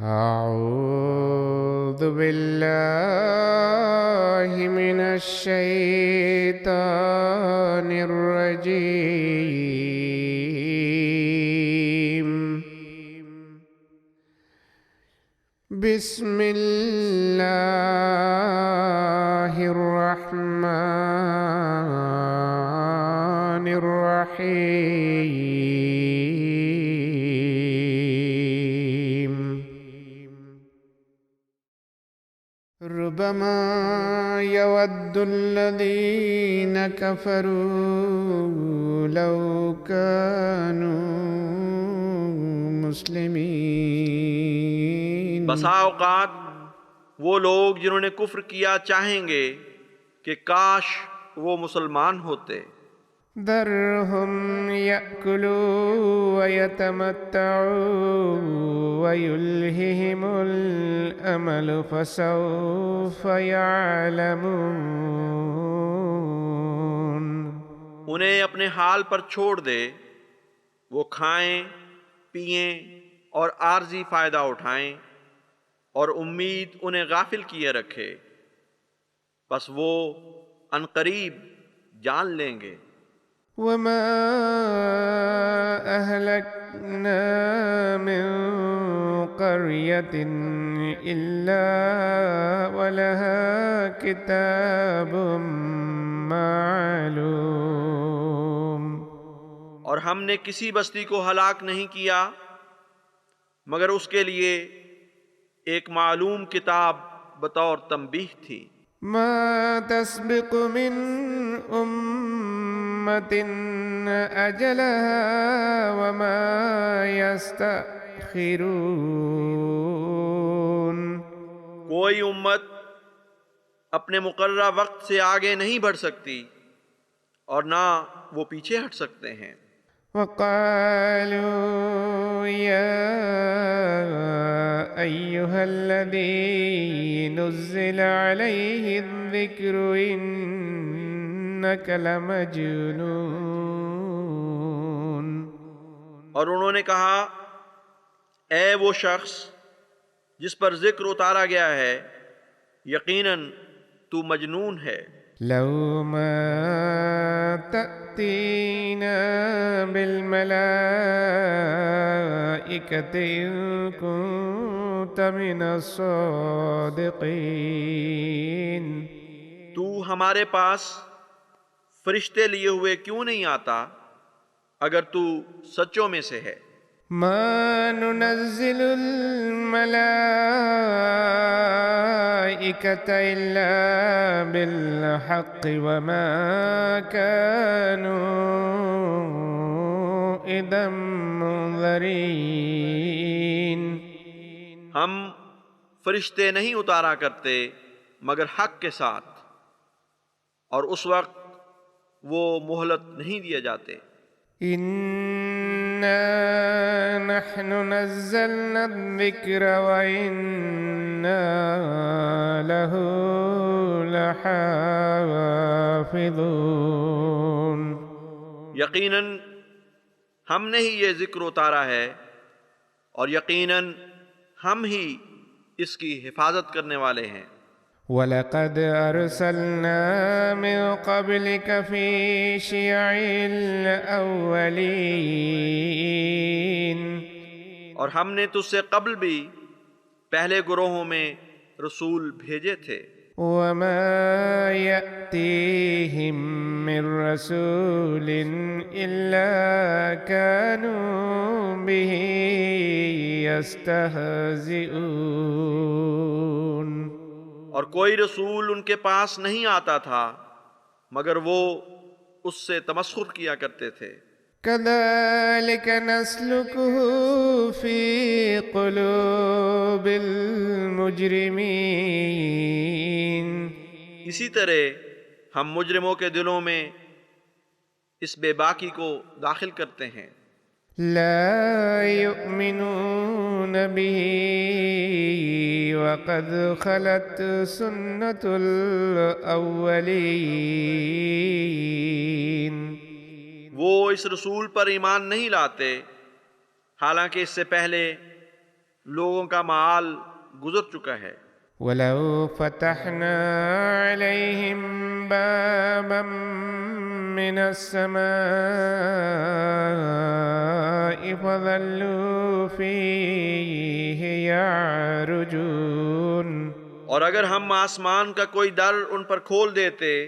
أعوذ بالله من الشيطان الرجيم. بسم الله الرحمن الرحيم. ربما يود الذين كفروا لو كانوا مسلمين. بسا اوقات وہ لوگ جنہوں نے کفر کیا چاہیں گے کہ کاش وہ مسلمان ہوتے. ذرهم يأكلوا ويتمتعوا ويلههم الأمل فسوف يعلمون. انہیں اپنے حال پر چھوڑ دے، وہ کھائیں پئیں اور عارضی فائدہ اٹھائیں اور امید انہیں غافل کیے رکھے، پس وہ عنقریب جان لیں گے. وما أهلكنا من قرية إلا ولها كتاب معلوم. اور ہم نے کسی بستی کو ہلاک نہیں کیا مگر اس کے لیے ایک معلوم کتاب بطور تنبیہ تھی. ما تسبق من أمة أجلها وما يستأخرون. کوئی امت اپنے مقررہ وقت سے آگے نہیں بڑھ سکتی اور نہ وہ پیچھے ہٹ سکتے ہیں. وقالوا يا أيها الذي نزل عليه الذكر إنك لمجنون. اور انہوں نے کہا، اے وہ شخص جس پر ذکر اتارا گیا ہے، یقیناً تو مجنون ہے. لو ما تأتينا بالملائكة إن كنت من الصادقين. تو ہمارے پاس فرشتے لیے ہوئے کیوں نہیں آتا اگر تو سچوں میں سے ہے. ما ننزل الملائكة إلا بالحق وما كانوا إذا منذرين. ہم فرشتے نہیں اتارا کرتے مگر حق کے ساتھ، اور اس وقت وہ مہلت نہیں دیے جاتے. إنا نحن نزلنا الذكر وإنا له لحافظون. یقیناً ہم نے ہی یہ ذکر اتارا ہے اور یقیناً ہم ہی اس کی حفاظت کرنے والے ہیں. وَلَقَدْ أَرْسَلْنَا مِن قَبْلِكَ فِي شِيَعِ الْأَوَّلِينَ. اور ہم نے تجھ سے قبل بھی پہلے گروہوں میں رسول بھیجے تھے. وَمَا يَأْتِيهِم مِّن رَّسُولٍ إِلَّا كَانُوا بِهِ يَسْتَهْزِئُونَ. اور کوئی رسول ان کے پاس نہیں آتا تھا مگر وہ اس سے تمسخر کیا کرتے تھے. كَذَلِكَ نَسْلُكُهُ فِي قُلُوبِ الْمُجْرِمِينَ. اسی طرح ہم مجرموں کے دلوں میں اس بے باکی کو داخل کرتے ہیں. لا يؤمنون به وقد خلت سنة الأولين. وہ اس رسول پر ایمان نہیں لاتے حالانکہ اس سے پہلے لوگوں کا مآل گزر چکا ہے۔ وَلَوْ فَتَحْنَا عَلَيْهِمْ بَابًا مِّنَ السَّمَاءِ فَظَلُّوا فِيهِ يَعْرُجُونَ۔ اور اگر ہم آسمان کا کوئی در ان پر کھول دیتے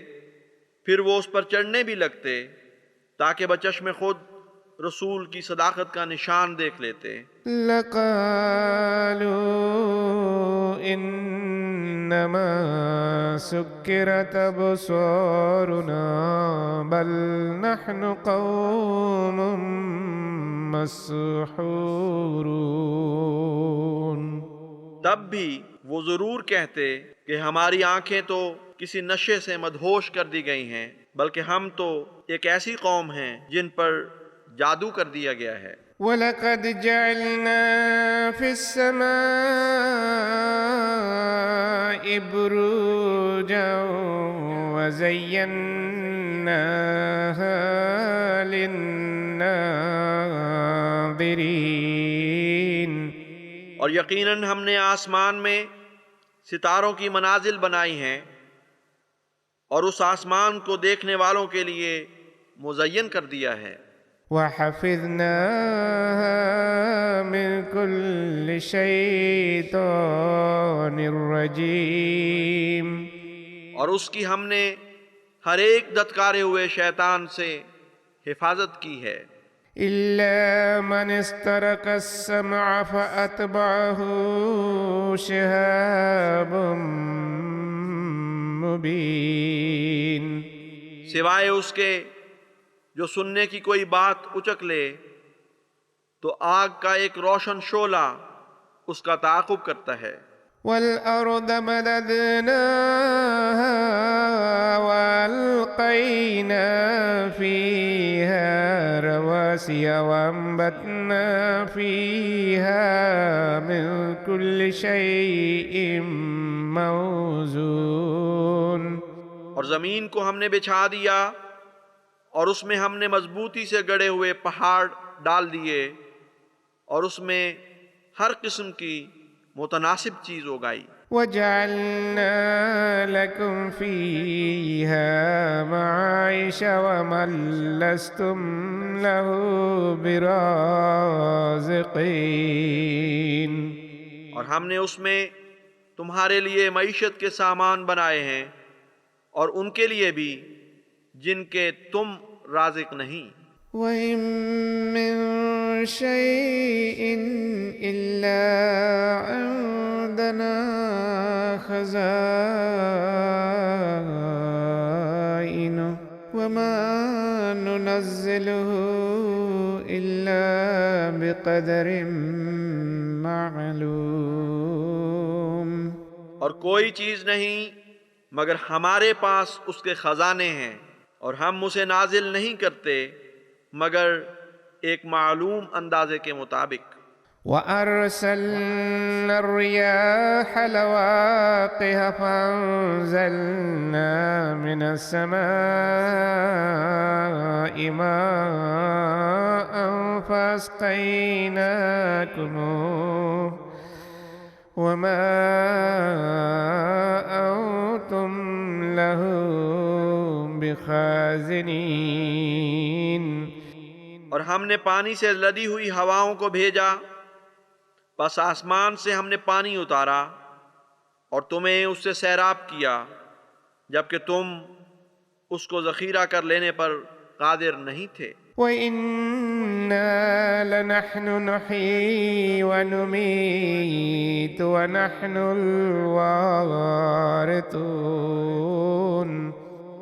پھر وہ اس پر چڑھنے بھی لگتے تاکہ بچشم خود رسول کی صداقت کا نشان دیکھ لیتے۔ لَقَالُوا إِنَّمَا سُكِّرَتْ أَبْصَارُنَا بَلْ نَحْنُ قَوْمٌ مَّسْحُورُونَ۔ تب بھی وہ ضرور کہتے کہ ہماری آنکھیں تو کسی نشے سے مدہوش کر دی گئی ہیں، بلکہ ہم تو ایک ایسی قوم ہیں جن پر جادو کر دیا گیا ہے۔ وَلَقَدْ جَعَلْنَا فِي السَّمَاءِ بُرُوجًا وَزَيَّنَّاهَا لِلنَّاظِرِينَ۔ اور یقیناً ہم نے آسمان میں ستاروں کی منازل بنائی ہیں اور اس آسمان کو دیکھنے والوں کے لیے مزین کر دیا ہے۔ وَحَفِظْنَاهَا مِن كُلِّ شَيْطَانٍ رَّجِيمٍ۔ اور اس کی ہم نے ہر ایک دھتکارے ہوئے شیطان سے حفاظت کی ہے۔ إِلَّا مَنِ اسْتَرَقَ السَّمْعَ فَأَتْبَعَهُ شِهَابٌ مُّبِينٌ۔ سوائے اس کے جو سننے کی کوئی بات اچک لے تو آگ کا ایک روشن شعلہ اس کا تعاقب کرتا ہے۔ وَالْأَرْضَ مَدَدْنَاهَا وَأَلْقَيْنَا فِيهَا رَوَاسِيَ وَأَنبَتْنَا فِيهَا مِن كُلِّ شَيْءٍ مَّوْزُونٍ۔ اور زمین کو ہم نے بچھا دیا اور اس میں ہم نے مضبوطی سے گڑے ہوئے پہاڑ ڈال دیے اور اس میں ہر قسم کی متناسب چیز اگائی۔ وَجَعَلْنَا لَكُمْ فِيهَا مَعَائِشَ وَمَن لَّسْتُمْ لَهُ بِرَازِقِينَ۔ اور ہم نے اس میں تمہارے لیے معیشت کے سامان بنائے ہیں اور ان کے لیے بھی جن کے تم رازق نہیں۔ وَإِن مِّن شَيْءٍ إِلَّا عِندَنَا خَزَائِنُهُ وَمَا نُنَزِّلُهُ إِلَّا بِقَدَرٍ مَّعْلُومٍ۔ اور کوئی چیز نہیں مگر ہمارے پاس اس کے خزانے ہیں اور ہم اسے نازل نہیں کرتے مگر ایک معلوم اندازے کے مطابق۔ وَأَرْسَلْنَا الرِّيَاحَ لَوَاقِحَ فَأَنزَلْنَا مِنَ السَّمَاءِ مَاءً فَأَسْقَيْنَاكُمُوهُ وَمَا أَنتُمْ لَهُ بِخَازِنِينَ۔ اور ہم نے پانی سے لدی ہوئی ہواؤں کو بھیجا، پس آسمان سے ہم نے پانی اتارا اور تمہیں اس سے سیراب کیا جبکہ تم اس کو ذخیرہ کر لینے پر قادر نہیں تھے۔ وَإِنَّا لَنَحْنُ نُحْيِي وَنُمِيتُ وَنَحْنُ الْوَارِثُونَ۔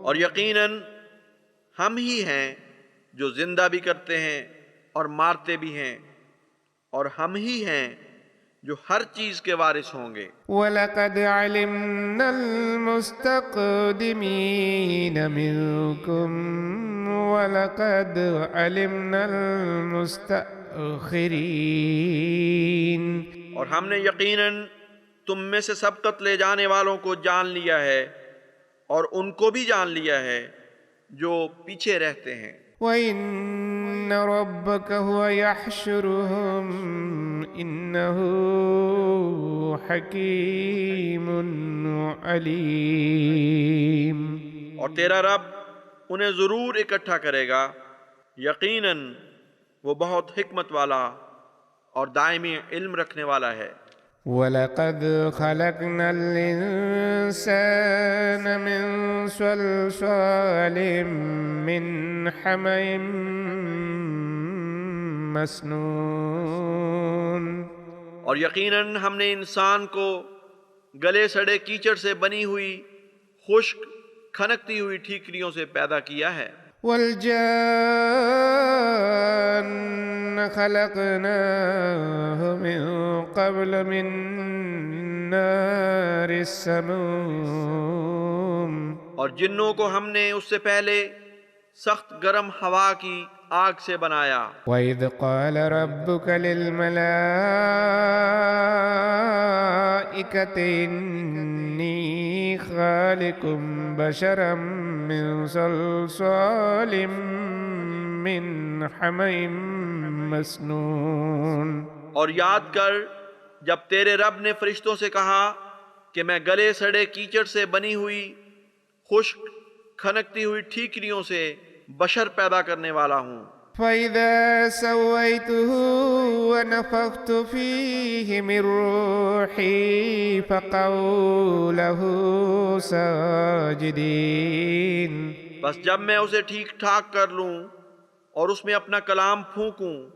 اور یقیناً ہم ہی ہیں جو زندہ بھی کرتے ہیں اور مارتے بھی ہیں، اور ہم ہی ہیں جو ہر چیز کے وارث ہوں گے۔ وَلَقَدْ عَلِمْنَا الْمُسْتَقْدِمِينَ مِنكُمْ وَلَقَدْ عَلِمْنَا الْمُسْتَأْخِرِينَ۔ اور ہم نے یقیناً تم میں سے سبقت لے جانے والوں کو جان لیا ہے اور ان کو بھی جان لیا ہے جو پیچھے رہتے ہیں۔ وَإِنَّ رَبَّكَ هُوَ يَحْشُرُهُمْ إنه حكيم عليم. اور تیرا رب انہیں ضرور اکٹھا کرے گا، یقیناً وہ بہت حکمت والا اور دائمی علم رکھنے والا ہے۔ وَلَقَدْ خَلَقْنَا الْإِنسَانَ مِنْ صَلْصَالٍ مِّنْ حَمَإٍ مسنون. اور یقیناً ہم نے انسان کو گلے سڑے کیچڑ سے بنی ہوئی خشک کھنکتی ہوئی ٹھیکریوں سے پیدا کیا ہے۔ وَالْجَانَّ خَلَقْنَاهُ مِن قَبْلُ مِن نَّارِ السَّمُومِ. اور جنوں کو ہم نے اس سے پہلے سخت گرم ہوا کی آگ سے بنایا۔ وَإِذْ قَالَ رَبُّكَ لِلْمَلَائِكَةِ إِنِّي خَالِقٌ بَشَرًا مِّن صَلْصَالٍ مِّنْ حَمَإٍ مسنون. اور یاد کر جب تیرے رب نے فرشتوں سے کہا کہ میں گلے سڑے کیچڑ سے بنی ہوئی خشک کھنکتی ہوئی ٹھیکریوں سے بشر پیدا کرنے والا ہوں۔ فَإِذَا سَوَّيْتُهُ وَنَفَخْتُ فِيهِ مِن رُّوحِي فَقَعُوا لَهُ سَاجِدِينَ. بس جب میں اسے ٹھیک ٹھاک کر لوں اور اس میں اپنا کلام پھونکوں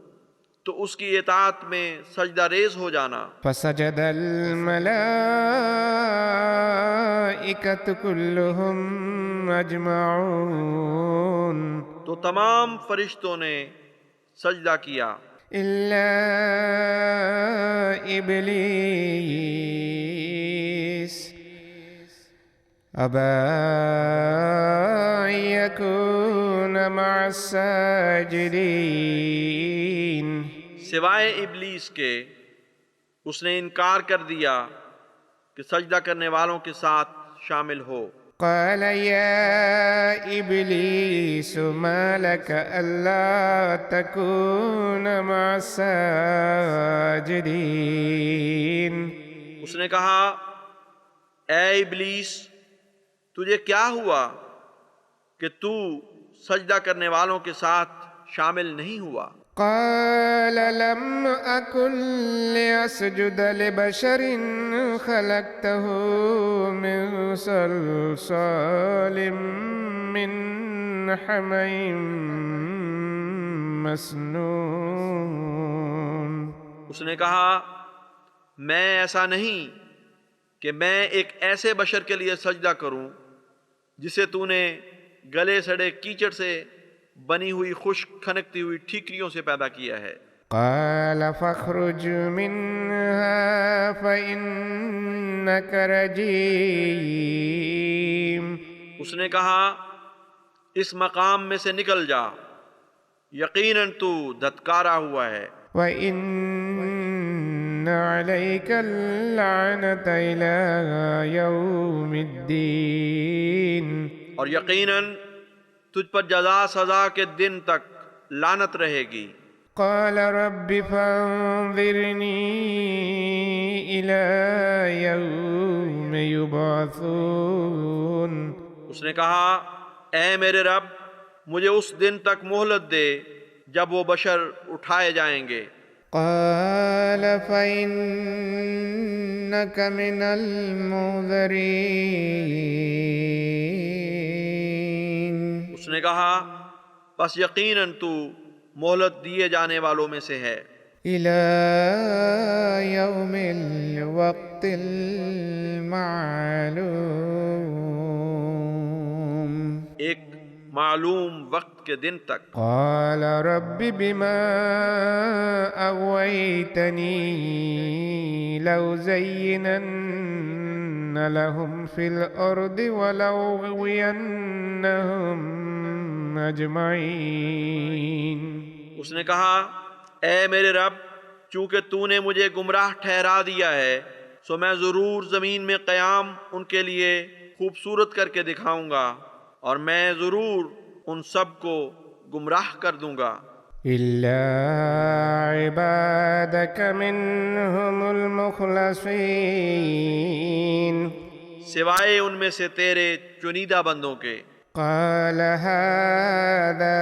تو اس کی اطاعت میں سجدہ ریز ہو جانا۔ فَسَجَدَ الْمَلَائِكَةُ كُلُّهُمْ أَجْمَعُونَ. تو تمام فرشتوں نے سجدہ کیا إِلَّا إِبْلِيسَ أَبَى أَن يَكُونَ مَعَ السَّاجِدِينَ. سوائے ابلیس کے، اس نے انکار کر دیا کہ سجدہ کرنے والوں کے ساتھ شامل ہو۔ قال يا إبليس ما لك ألا تكون مع الساجدين. اس نے کہا اے ابلیس، تجھے کیا ہوا کہ تو سجدہ کرنے والوں کے ساتھ شامل نہیں ہوا؟ قال لم أكن لأسجد لبشر خلقته من صلصال من حمأ مسنون. اس نے کہا میں ایسا نہیں کہ میں ایک ایسے بشر کے لیے سجدہ کروں جسے تو نے گلے سڑے کیچڑ سے بنی ہوئی خشک کھنکتی ہوئی ٹھیکریوں سے پیدا کیا ہے۔ قال فاخرج منها فإنك رجيم. اس نے کہا اس مقام میں سے نکل جا، یقیناً تو دھتکارا ہوا ہے۔ وَإِنَّ عَلَيْكَ اللَّعْنَةَ إِلَى يَوْمِ الدِّينِ. اور یقیناً تجھ پر جزا سزا کے دن تک لعنت رہے گی۔ قال رب فانظرني إلى يوم يبعثون. اس نے کہا اے میرے رب مجھے اس دن تک مہلت دے جب وہ بشر اٹھائے جائیں گے۔ قال فإنك من المنذرين. اس نے کہا بس یقیناً تو مہلت دیے جانے والوں میں سے ہے۔ إلى يوم الوقت المعلوم. ایک معلوم وقت کے دن تک۔ قال رب بما أغويتني لأزينن لهم في الأرض ولأغوينهم أجمعين. اس نے کہا اے میرے رب چونکہ تو نے مجھے گمراہ ٹھہرا دیا ہے سو میں ضرور زمین میں قیام ان کے لیے خوبصورت کر کے دکھاؤں گا اور میں ضرور ان سب کو گمراہ کر دوں گا۔ إلا عبادك منهم المخلصين سوائے ان میں سے تیرے چنیدہ بندوں کے۔ قال هذا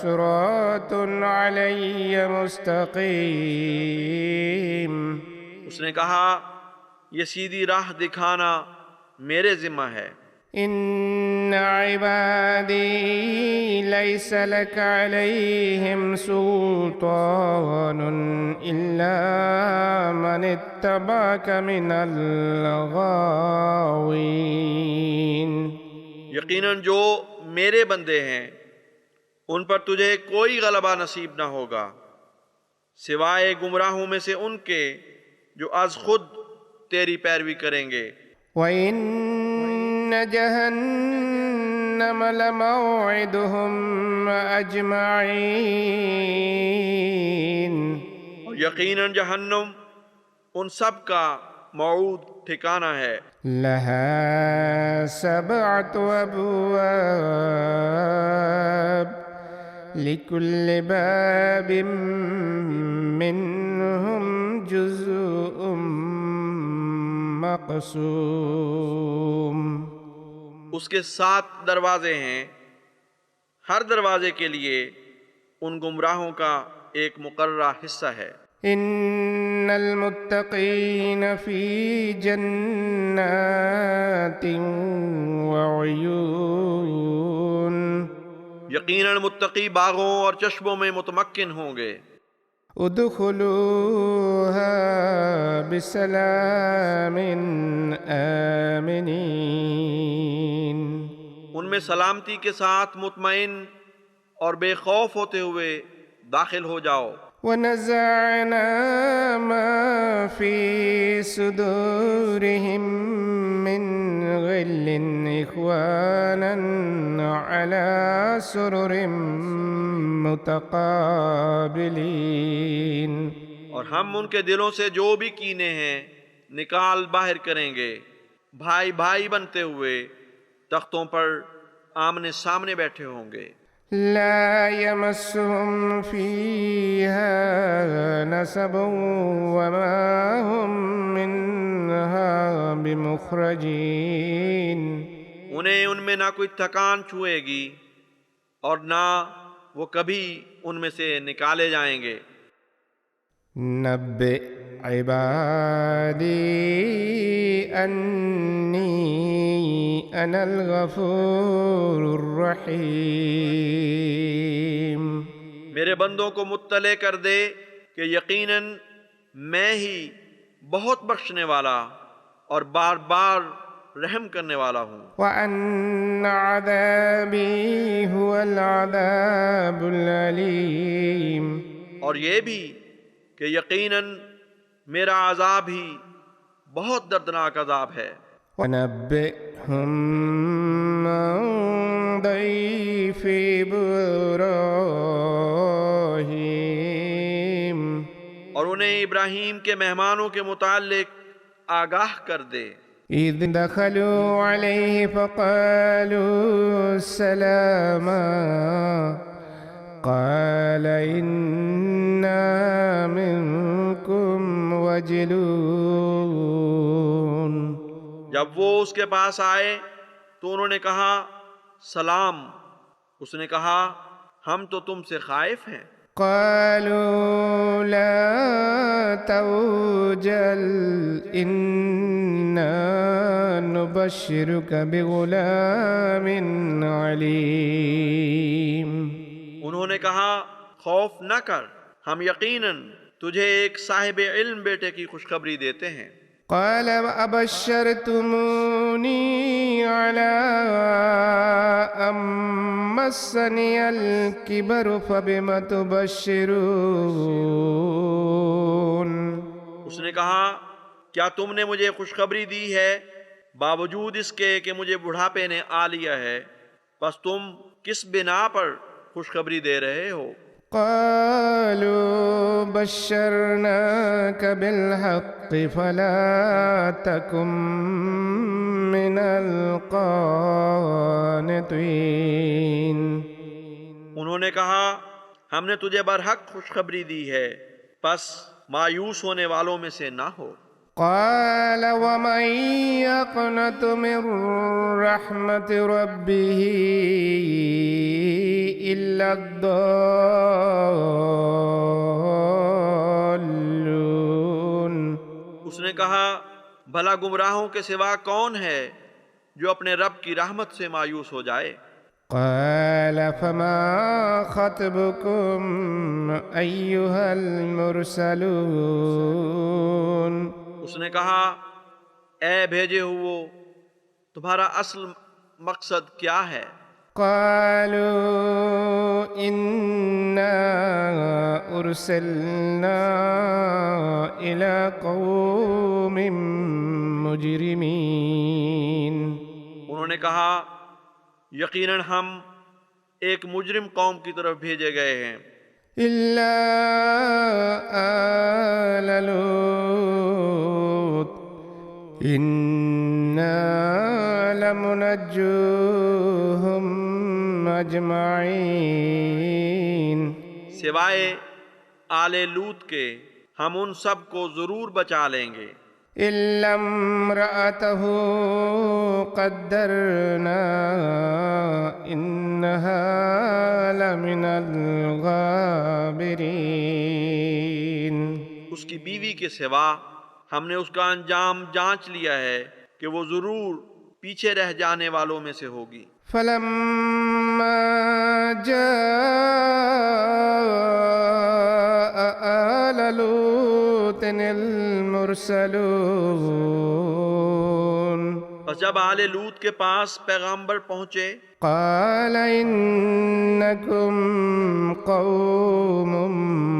صراط علي مستقيم اس نے کہا یہ سیدھی راہ دکھانا میرے ذمہ ہے۔ إن عبادي ليس لك عليهم سلطان إلا من اتبعك من الغاوين یقیناً جو میرے بندے ہیں ان پر تجھے کوئی غلبہ نصیب نہ ہوگا سوائے گمراہوں میں سے ان کے جو از خود تیری پیروی کریں گے۔ وإن جهنم لموعدهم أجمعين اور یقیناً جہنم ان سب کا موعود ٹھکانہ ہے۔ لها 7 أبواب لكل باب منهم جزء مقسوم اس کے 7 دروازے ہیں، ہر دروازے کے لیے ان گمراہوں کا ایک مقررہ حصہ ہے۔ إن المتقين في جنات وعيون یقیناً متقی باغوں اور چشموں میں متمکن ہوں گے۔ ادخلوها بسلام آمنين ان میں سلامتی کے ساتھ مطمئن اور بے خوف ہوتے ہوئے داخل ہو جاؤ۔ ونزعنا ما في صدورهم من غل إخوانا على سرر متقابلين اور ہم ان کے دلوں سے جو بھی کینے ہیں نکال باہر کریں گے، بھائی بھائی بنتے ہوئے تختوں پر آمنے سامنے بیٹھے ہوں گے۔ لا يمسهم فيها نصب وما هم منها بمخرجين انہیں ان میں نہ کوئی تھکان چھوئے گی اور نہ وہ کبھی ان میں سے نکالے جائیں گے۔ نبئ عبادي أني أنا الغفور الرحيم میرے بندوں کو مطلع کر دے کہ یقیناً میں ہی بہت بخشنے والا اور بار بار رحم کرنے والا ہوں۔ وأن عذابي هو العذاب الأليم اور یہ بھی کہ یقیناً میرا عذاب ہی بہت دردناک عذاب ہے۔ ونبئهم عن ضيف إبراهيم اور انہیں ابراہیم کے مہمانوں کے متعلق آگاہ کر دے۔ إذ دخلوا عليه فقالوا سلاما قال إنا منكم وجلون جب وہ اس کے پاس آئے تو انہوں نے کہا سلام۔ اس نے کہا ہم تو تم سے خائف ہیں۔ قالوا لا توجل إنا نبشرك بغلام عليم انہوں نے کہا خوف نہ کر، ہم یقیناً تجھے ایک صاحب علم بیٹے کی خوشخبری دیتے ہیں۔ قال وأبشرتموني على أن مسني الكبر فبم تبشرون اس نے کہا کیا تم نے مجھے خوشخبری دی ہے باوجود اس کے کہ مجھے بڑھاپے نے آ لیا ہے، پس تم کس بنا پر خوشخبری دے رہے ہو؟ قالوا بشرناك بالحق فلا تكن من القانطين انہوں نے کہا ہم نے تجھے برحق خوشخبری دی ہے، پس مایوس ہونے والوں میں سے نہ ہو۔ قال ومن يقنط من رحمة ربه إلا الضالون۔ اس نے کہا بھلا گمراہوں کے سوا کون ہے جو اپنے رب کی رحمت سے مایوس ہو جائے؟ قال فما خطبكم أيها المرسلون۔ اس نے کہا اے بھیجے ہوئو، تمہارا اصل مقصد کیا ہے؟ قالوا إنا أرسلنا إلى قوم مجرمين۔ انہوں نے کہا یقیناً ہم ایک مجرم قوم کی طرف بھیجے گئے ہیں، إلا آل لوط إنا لمنجوهم أجمعين۔ سوائے آل لوط کے ہم ان سب کو ضرور بچا لیں گے، إلا امرأته قدرنا إنها لمن الغابرين۔ اس کی بیوی کے سوا ہم نے اس کا انجام جانچ لیا ہے کہ وہ ضرور پیچھے رہ جانے والوں میں سے ہوگی۔ فلما جاء آل لوط المرسلون بس جب آل لوط کے پاس پیغامبر پہنچے، قال إنكم قوم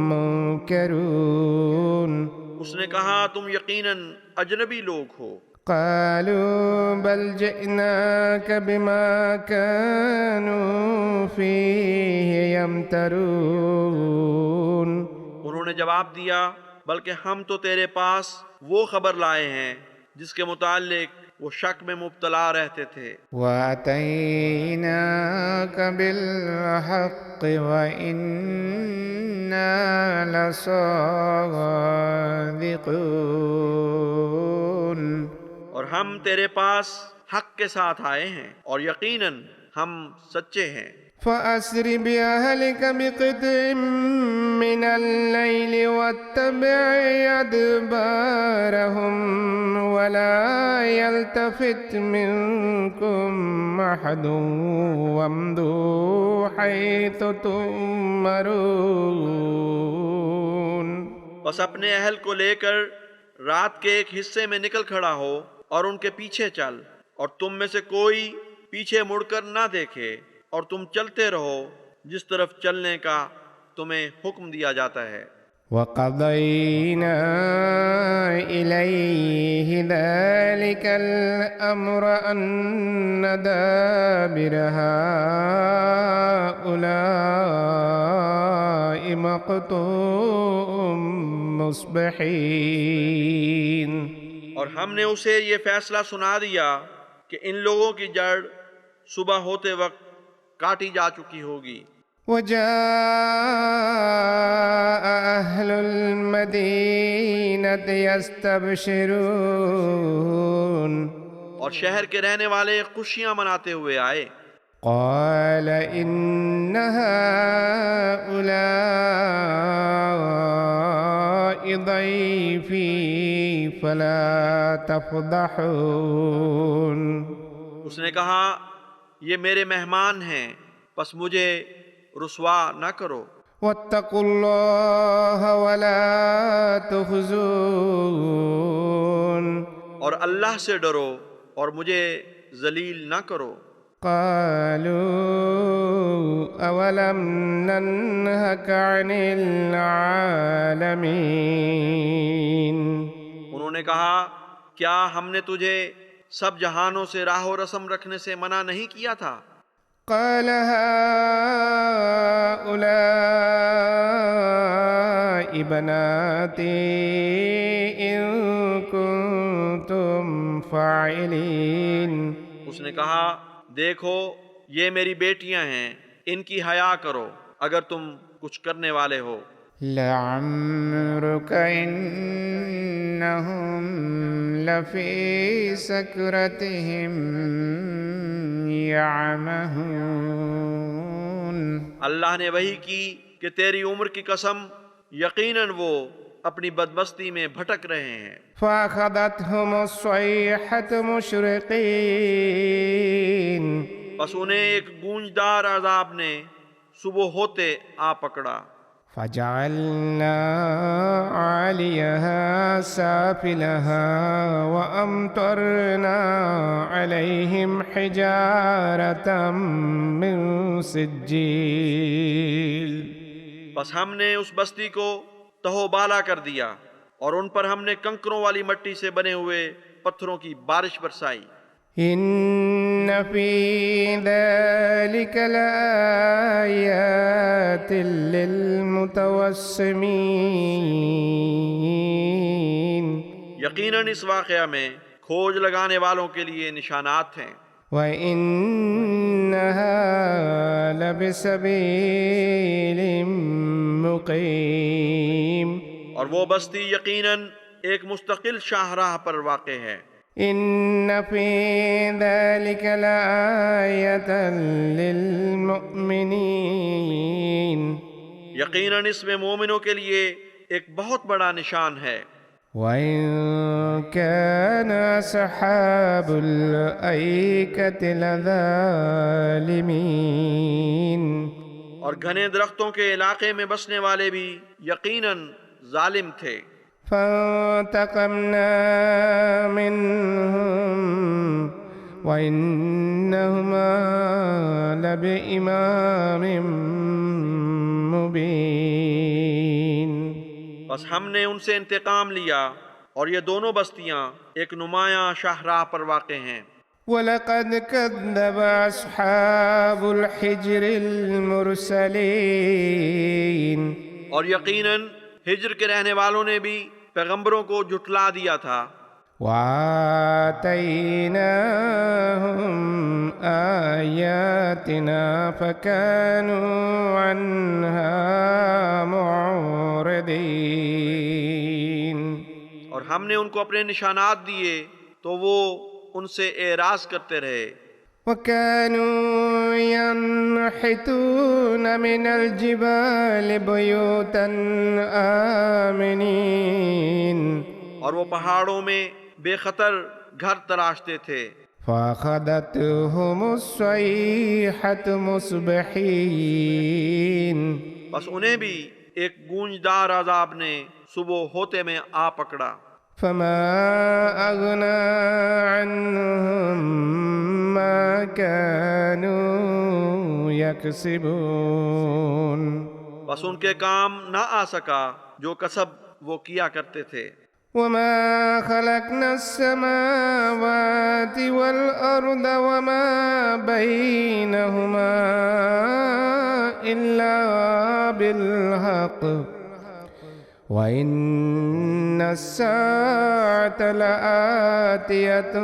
منكرون۔ اس نے کہا تم یقیناً اجنبی لوگ ہو۔ قالوا بل جئناك بما كانوا فيه يمترون۔ انہوں نے جواب دیا بلکہ ہم تو تیرے پاس وہ خبر لائے ہیں جس کے متعلق وہ شک میں مبتلا رہتے تھے۔ وَأَتَيْنَاكَ بِالْحَقِّ وَإِنَّا لَصَادِقُونَ۔ اور ہم تیرے پاس حق کے ساتھ آئے ہیں اور یقیناً ہم سچے ہیں۔ فَأَسْرِ بِأَهْلِكَ بِقِطْعٍ مِّنَ اللَّيْلِ وَاتَّبِعْ أَدْبَارَهُمْ وَلَا يَلْتَفِتْ مِنكُمْ أَحَدٌ وَامْضُوا حَيْثُ تُؤْمَرُونَ۔ بس اپنے اہل کو لے کر رات کے ایک حصے میں نکل کھڑا ہو اور ان کے پیچھے چل، اور تم میں سے کوئی پیچھے مڑ کر نہ دیکھے، اور تم چلتے رہو جس طرف چلنے کا تمہیں حکم دیا جاتا ہے۔ وَقَضَيْنَا إِلَيْهِ ذَلِكَ الْأَمْرَ أَنَّ دَابِرَ هَٰؤُلَاءِ مَقْطُوعٌ مُّصْبِحِينَ۔ اور ہم نے اسے یہ فیصلہ سنا دیا کہ ان لوگوں کی جڑ صبح ہوتے وقت کاٹی جا چکی ہوگی۔ وَجَاءَ أَهْلُ الْمَدِينَةِ يَسْتَبْشِرُونَ۔ اور شہر کے رہنے والے خوشیاں مناتے ہوئے آئے۔ قال إن هؤلاء ضيفي فلا تفضحون۔ اس نے کہا یہ میرے مہمان ہیں، پس مجھے رسوا نہ کرو۔ واتقوا الله ولا تخزون۔ اور اللہ سے ڈرو اور مجھے ذلیل نہ کرو۔ قالوا أولم ننهك عن العالمين۔ انہوں نے کہا کیا ہم نے تجھے سب جہانوں سے راہ و رسم رکھنے سے منع نہیں کیا تھا؟ قال هؤلاء بناتي إن كنتم فاعلين۔ اس نے کہا دیکھو یہ میری بیٹیاں ہیں، ان کی حیا کرو اگر تم کچھ کرنے والے ہو۔ لعمرك إنهم لفي سكرتهم يعمهون۔ اللہ نے وحی کی کہ تیری عمر کی قسم، یقیناً وہ اپنی بدمستی میں بھٹک رہے ہیں۔ فأخذتهم الصيحة مشرقين۔ بس انہیں ایک گونجدار عذاب نے صبح ہوتے آ پکڑا۔ فجعلنا عاليها سافلها وأمطرنا عليهم حجارة من سجيل۔ بس ہم نے اس بستی کو تہو بالا کر دیا اور ان پر ہم نے کنکروں والی مٹی سے بنے ہوئے پتھروں کی بارش برسائی۔ إن في ذلك لآيات للمتوسمين۔ یقیناً اس واقعہ میں کھوج لگانے والوں کے لیے نشانات ہیں۔ وَإِنَّهَا لَبِسَبِيلٍ مُقِيمٍ۔ اور وہ بستی یقیناً ایک مستقل شاہراہ پر واقع ہے۔ إِنَّ فِي ذَلِكَ لَآيَةً لِلْمُؤْمِنِينَ۔ یقیناً اس میں مومنوں کے لیے ایک بہت بڑا نشان ہے۔ وَإِن كَانَ أَصْحَابُ الْأَيْكَةِ لَظَالِمِينَ۔ اور گھنے درختوں کے علاقے میں بسنے والے بھی یقیناً ظالم تھے۔ فانتقمنا منهم وإنهما لبإمام مبين۔ بس ہم نے ان سے انتقام لیا اور یہ دونوں بستیاں ایک نمایاں شاہراہ پر واقع ہیں۔ وَلَقَدْ كَذَّبَ أَصْحَابُ الْحِجْرِ الْمُرْسَلِينَ۔ اور یقیناً ہجر کے رہنے والوں نے بھی پیغمبروں کو جھٹلا دیا تھا۔ وَآتَيْنَاهُمْ آيَاتِنَا فَكَانُوا عَنْهَا مُعْرِضِينَ۔ اور ہم نے ان کو اپنے نشانات دیے تو وہ ان سے اعراض کرتے رہے۔ وَكَانُوا يَنْحِتُونَ مِنَ الْجِبَالِ بُيُوتًا آمِنِينَ۔ اور وہ پہاڑوں میں بے خطر گھر تراشتے تھے۔ فَأَخَذَتْهُمُ الصَّيْحَةُ مُصْبِحِينَ۔ بس انہیں بھی ایک گونجدار عذاب نے صبح ہوتے میں آ پکڑا۔ فَمَا أَغْنَى عَنْهُمْ مَا كَانُوا يَكْسِبُونَ۔ بس ان کے کام نہ آ سکا جو کسب وہ کیا کرتے تھے۔ وَمَا خَلَقْنَا السَّمَاوَاتِ وَالْأَرْضَ وَمَا بَيْنَهُمَا إِلَّا بِالْحَقِّ وَإِنَّ السَّاعَةَ لَآتِيَةٌ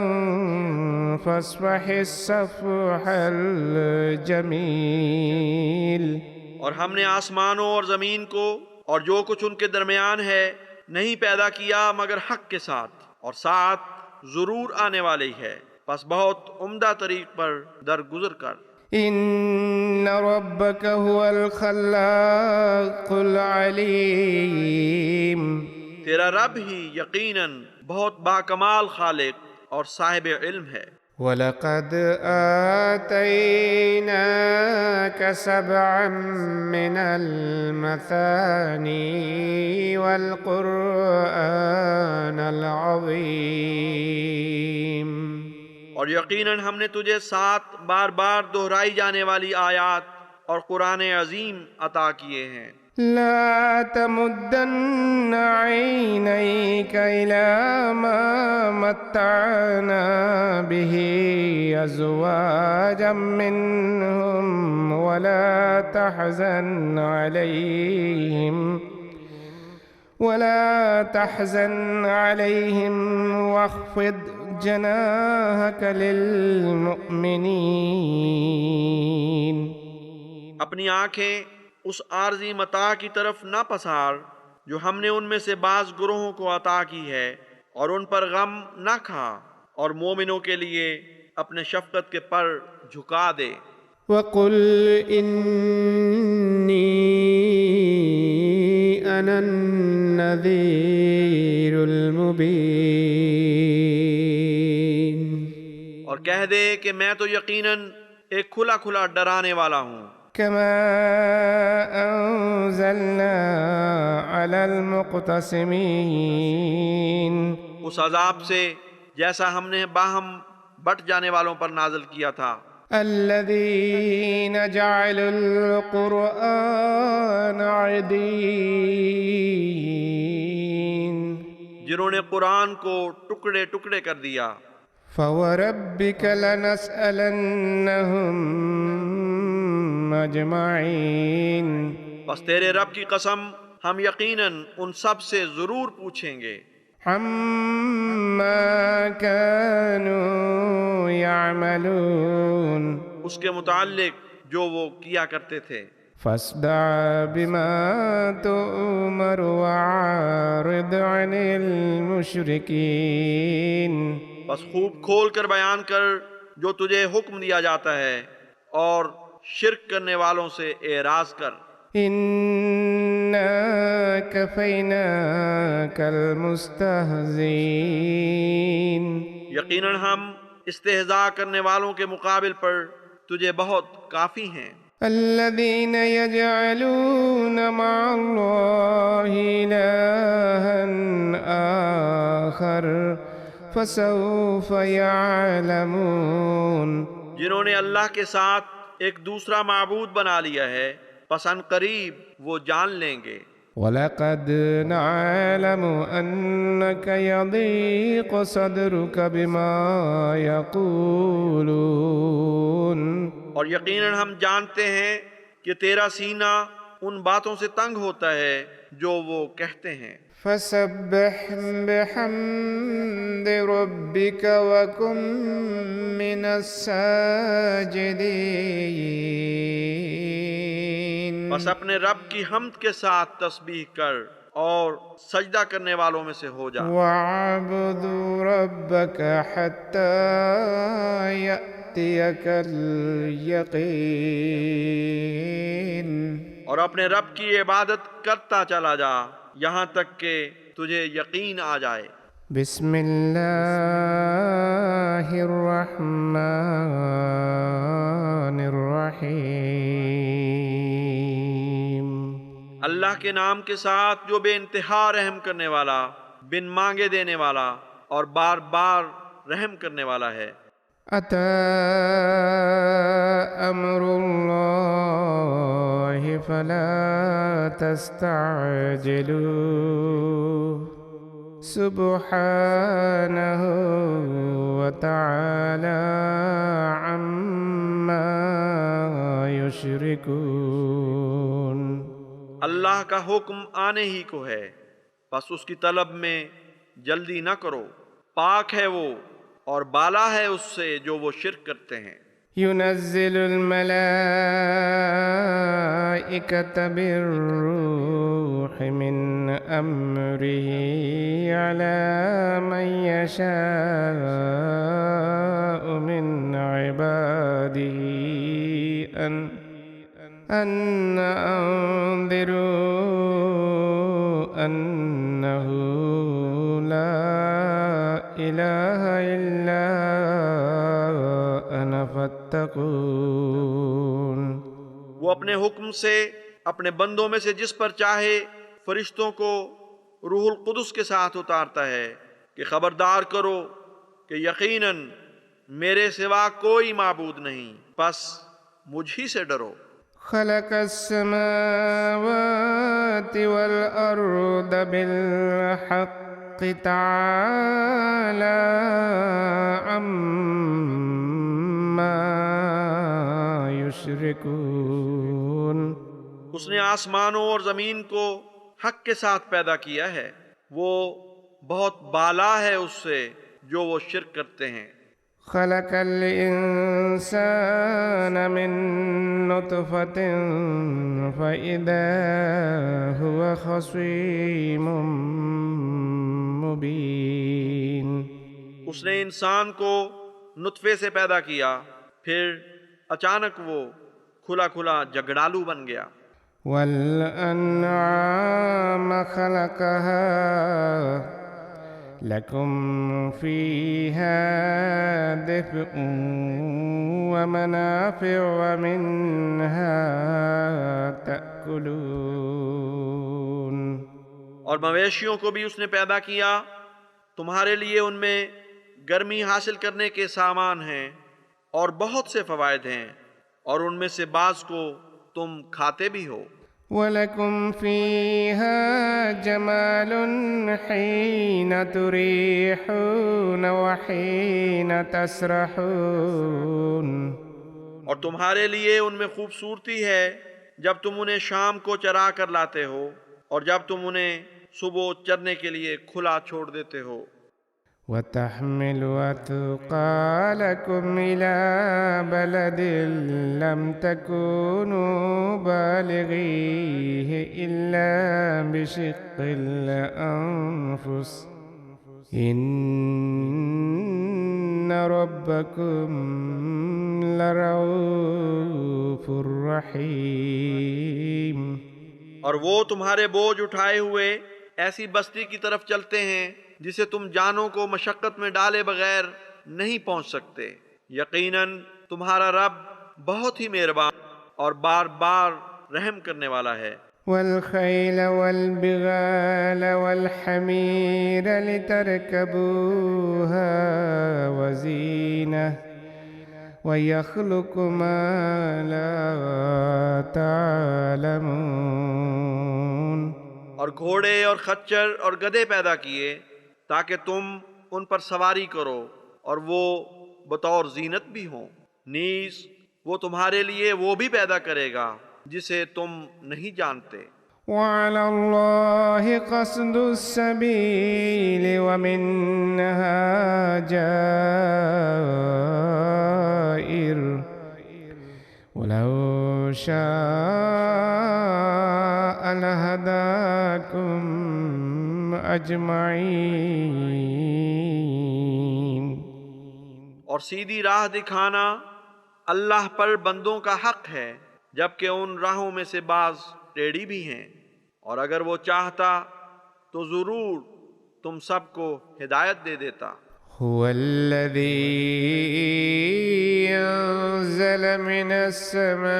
فَاصْفَحِ الصَّفْحَ الْجَمِيلَ۔ اور ہم نے آسمانوں اور زمین کو اور جو کچھ ان کے درمیان ہے نہیں پیدا کیا مگر حق کے ساتھ، اور ساتھ ضرور آنے والی ہے، پس بہت عمدہ طریق پر درگزر کر۔ إِنَّ رَبَّكَ هُوَ الْخَلَّاقُ الْعَلِيمُ۔ تیرا رب ہی یقیناً بہت باکمال خالق اور صاحب علم ہے۔ وَلَقَدْ آتَيْنَاكَ سَبْعًا مِّنَ الْمَثَانِي وَالْقُرْآنَ الْعَظِيمَ۔ اور یقیناً ہم نے تجھے 7 بار بار دہرائی جانے والی آیات اور قرآن عظیم عطا کیے ہیں۔ لا تمدن عينيك إلى ما متعنا به أزواجا منهم ولا تحزن عليهم واخفض جناحك للمؤمنين۔ اپنی آنکھیں اس عارضی متاع کی طرف نہ پسار جو ہم نے ان میں سے بعض گروہوں کو عطا کی ہے، اور ان پر غم نہ کھا، اور مومنوں کے لیے اپنے شفقت کے پر جھکا دے۔ وَقُلْ إِنِّي أَنَا النَّذِيرُ الْمُبِينُ، اور کہہ دے کہ میں تو یقیناً ایک کھلا کھلا ڈرانے والا ہوں۔ كما أنزلنا على المقتسمين، اس عذاب سے جیسا ہم نے باہم بٹ جانے والوں پر نازل کیا تھا۔ الذين جعلوا القرآن عضين، جنہوں نے قرآن کو ٹکڑے ٹکڑے کر دیا۔ فوربك لنسألنهم أجمعين، بس تیرے رب کی قسم ہم یقیناً ان سب سے ضرور پوچھیں گے، عما كانوا يعملون، اس کے متعلق جو وہ کیا کرتے تھے۔ فاصدع بما تؤمر وأعرض عن المشركين، بس خوب کھول کر بیان کر جو تجھے حکم دیا جاتا ہے، اور شرک کرنے والوں سے اعراض کر۔ إنا كفيناك المستهزئين، یقیناً ہم استہزاء کرنے والوں کے مقابل پر تجھے بہت کافی ہیں۔ الذين يجعلون مع الله إلها آخر فسوف يعلمون، جنہوں نے اللہ کے ساتھ ایک دوسرا معبود بنا لیا ہے، پس ان قریب وہ جان لیں گے۔ وَلَقَدْ نَعْلَمُ أَنَّكَ يَضِيقُ صَدْرُكَ بِمَا يَقُولُونَ، اور یقیناً ہم جانتے ہیں کہ تیرا سینہ ان باتوں سے تنگ ہوتا ہے جو وہ کہتے ہیں۔ فَسَبِّحْ بِحَمْدِ رَبِّكَ وَكُن مِّنَ السَّاجِدِينَ، بس اپنے رب کی حمد کے ساتھ تسبیح کر اور سجدہ کرنے والوں میں سے ہو جا۔ وَاعْبُدْ رَبَّكَ حَتَّى يَأْتِيَكَ الْيَقِينُ، اور اپنے رب کی عبادت کرتا چلا جا یہاں تک کہ تجھے یقین آ جائے۔ بسم اللہ الرحمن الرحیم، اللہ کے نام کے ساتھ جو بے انتہا رحم کرنے والا، بن مانگے دینے والا اور بار بار رحم کرنے والا ہے۔ اتی امر اللہ فلا تستعجلوه سبحانہ وتعالی عما یشرکون، اللہ کا حکم آنے ہی کو ہے، بس اس کی طلب میں جلدی نہ کرو، پاک ہے وہ اور بالا ہے اس سے جو وہ شرک کرتے ہیں۔ ينزل الملائكة بالروح من أمره على من يشاء من عباده أن أنذروا أنه لا إله إلا أنا فاتقون، وہ اپنے حکم سے اپنے بندوں میں سے جس پر چاہے فرشتوں کو روح القدس کے ساتھ اتارتا ہے کہ خبردار کرو کہ یقیناً میرے سوا کوئی معبود نہیں، پس مجھ ہی سے ڈرو۔ خلق السماوات والأرض بالحق تعالى عما يشركون، اس نے آسمانوں اور زمین کو حق کے ساتھ پیدا کیا ہے، وہ بہت بالا ہے اس سے جو وہ شرک کرتے ہیں۔ خلق الإنسان من نطفة فإذا هو خصيم مبين. اس نے انسان کو نطفے سے پیدا کیا، پھر اچانک وہ کھلا کھلا جھگڑالو بن گیا. والأنعام خلقها لكم فيها دفء ومنافع ومنها تأكلون. اور مویشیوں کو بھی اس نے پیدا کیا، تمہارے لیے ان میں گرمی حاصل کرنے کے سامان ہیں اور بہت سے فوائد ہیں، اور ان میں سے بعض کو تم کھاتے بھی ہو. وَلَكُمْ فِيهَا جَمَالٌ حِينَ تُرِيحُونَ وَحِينَ تَسْرَحُونَ. اور تمہارے لیے ان میں خوبصورتی ہے جب تم انہیں شام کو چرا کر لاتے ہو اور جب تم انہیں صبح چرنے کے لیے کھلا چھوڑ دیتے ہو. وَتَحْمِلُ أَثْقَالَكُمْ إِلَى بَلَدٍ لَّمْ تَكُونُوا بَالِغِيهِ إِلَّا بِشِقِّ الْأَنفُسِ إِنَّ رَبَّكُمْ لَرَءُوفٌ رَّحِيمٌ. اور وہ تمہارے بوجھ اٹھائے ہوئے ایسی بستی کی طرف چلتے ہیں جسے تم جانوں کو مشقت میں ڈالے بغیر نہیں پہنچ سکتے. یقیناً تمہارا رب بہت ہی مہربان اور بار بار رحم کرنے والا ہے. وَالْخَيْلَ وَالْبِغَالَ وَالْحَمِيرَ لِتَرْكَبُوهَا وَزِينَةً وَيَخْلُقُ مَا لَا تَعْلَمُونَ. اور گھوڑے اور خچر اور گدھے پیدا کیے تاکہ تم ان پر سواری کرو، اور وہ بطور زینت بھی ہوں. نیز وہ تمہارے لیے وہ بھی پیدا کرے گا جسے تم نہیں جانتے. وَعَلَى اللَّهِ قَصْدُ السَّبِيلِ وَمِنْهَا جَائِرٌ وَلَوْ شَاءَ لَهَدَاكُمْ أَجْمَعِينَ. اور سیدھی راہ دکھانا اللہ پر بندوں کا حق ہے، جبکہ ان راہوں میں سے بعض ٹیڑھی بھی ہیں، اور اگر وہ چاہتا تو ضرور تم سب کو ہدایت دے دیتا. هو الذي أنزل من السماء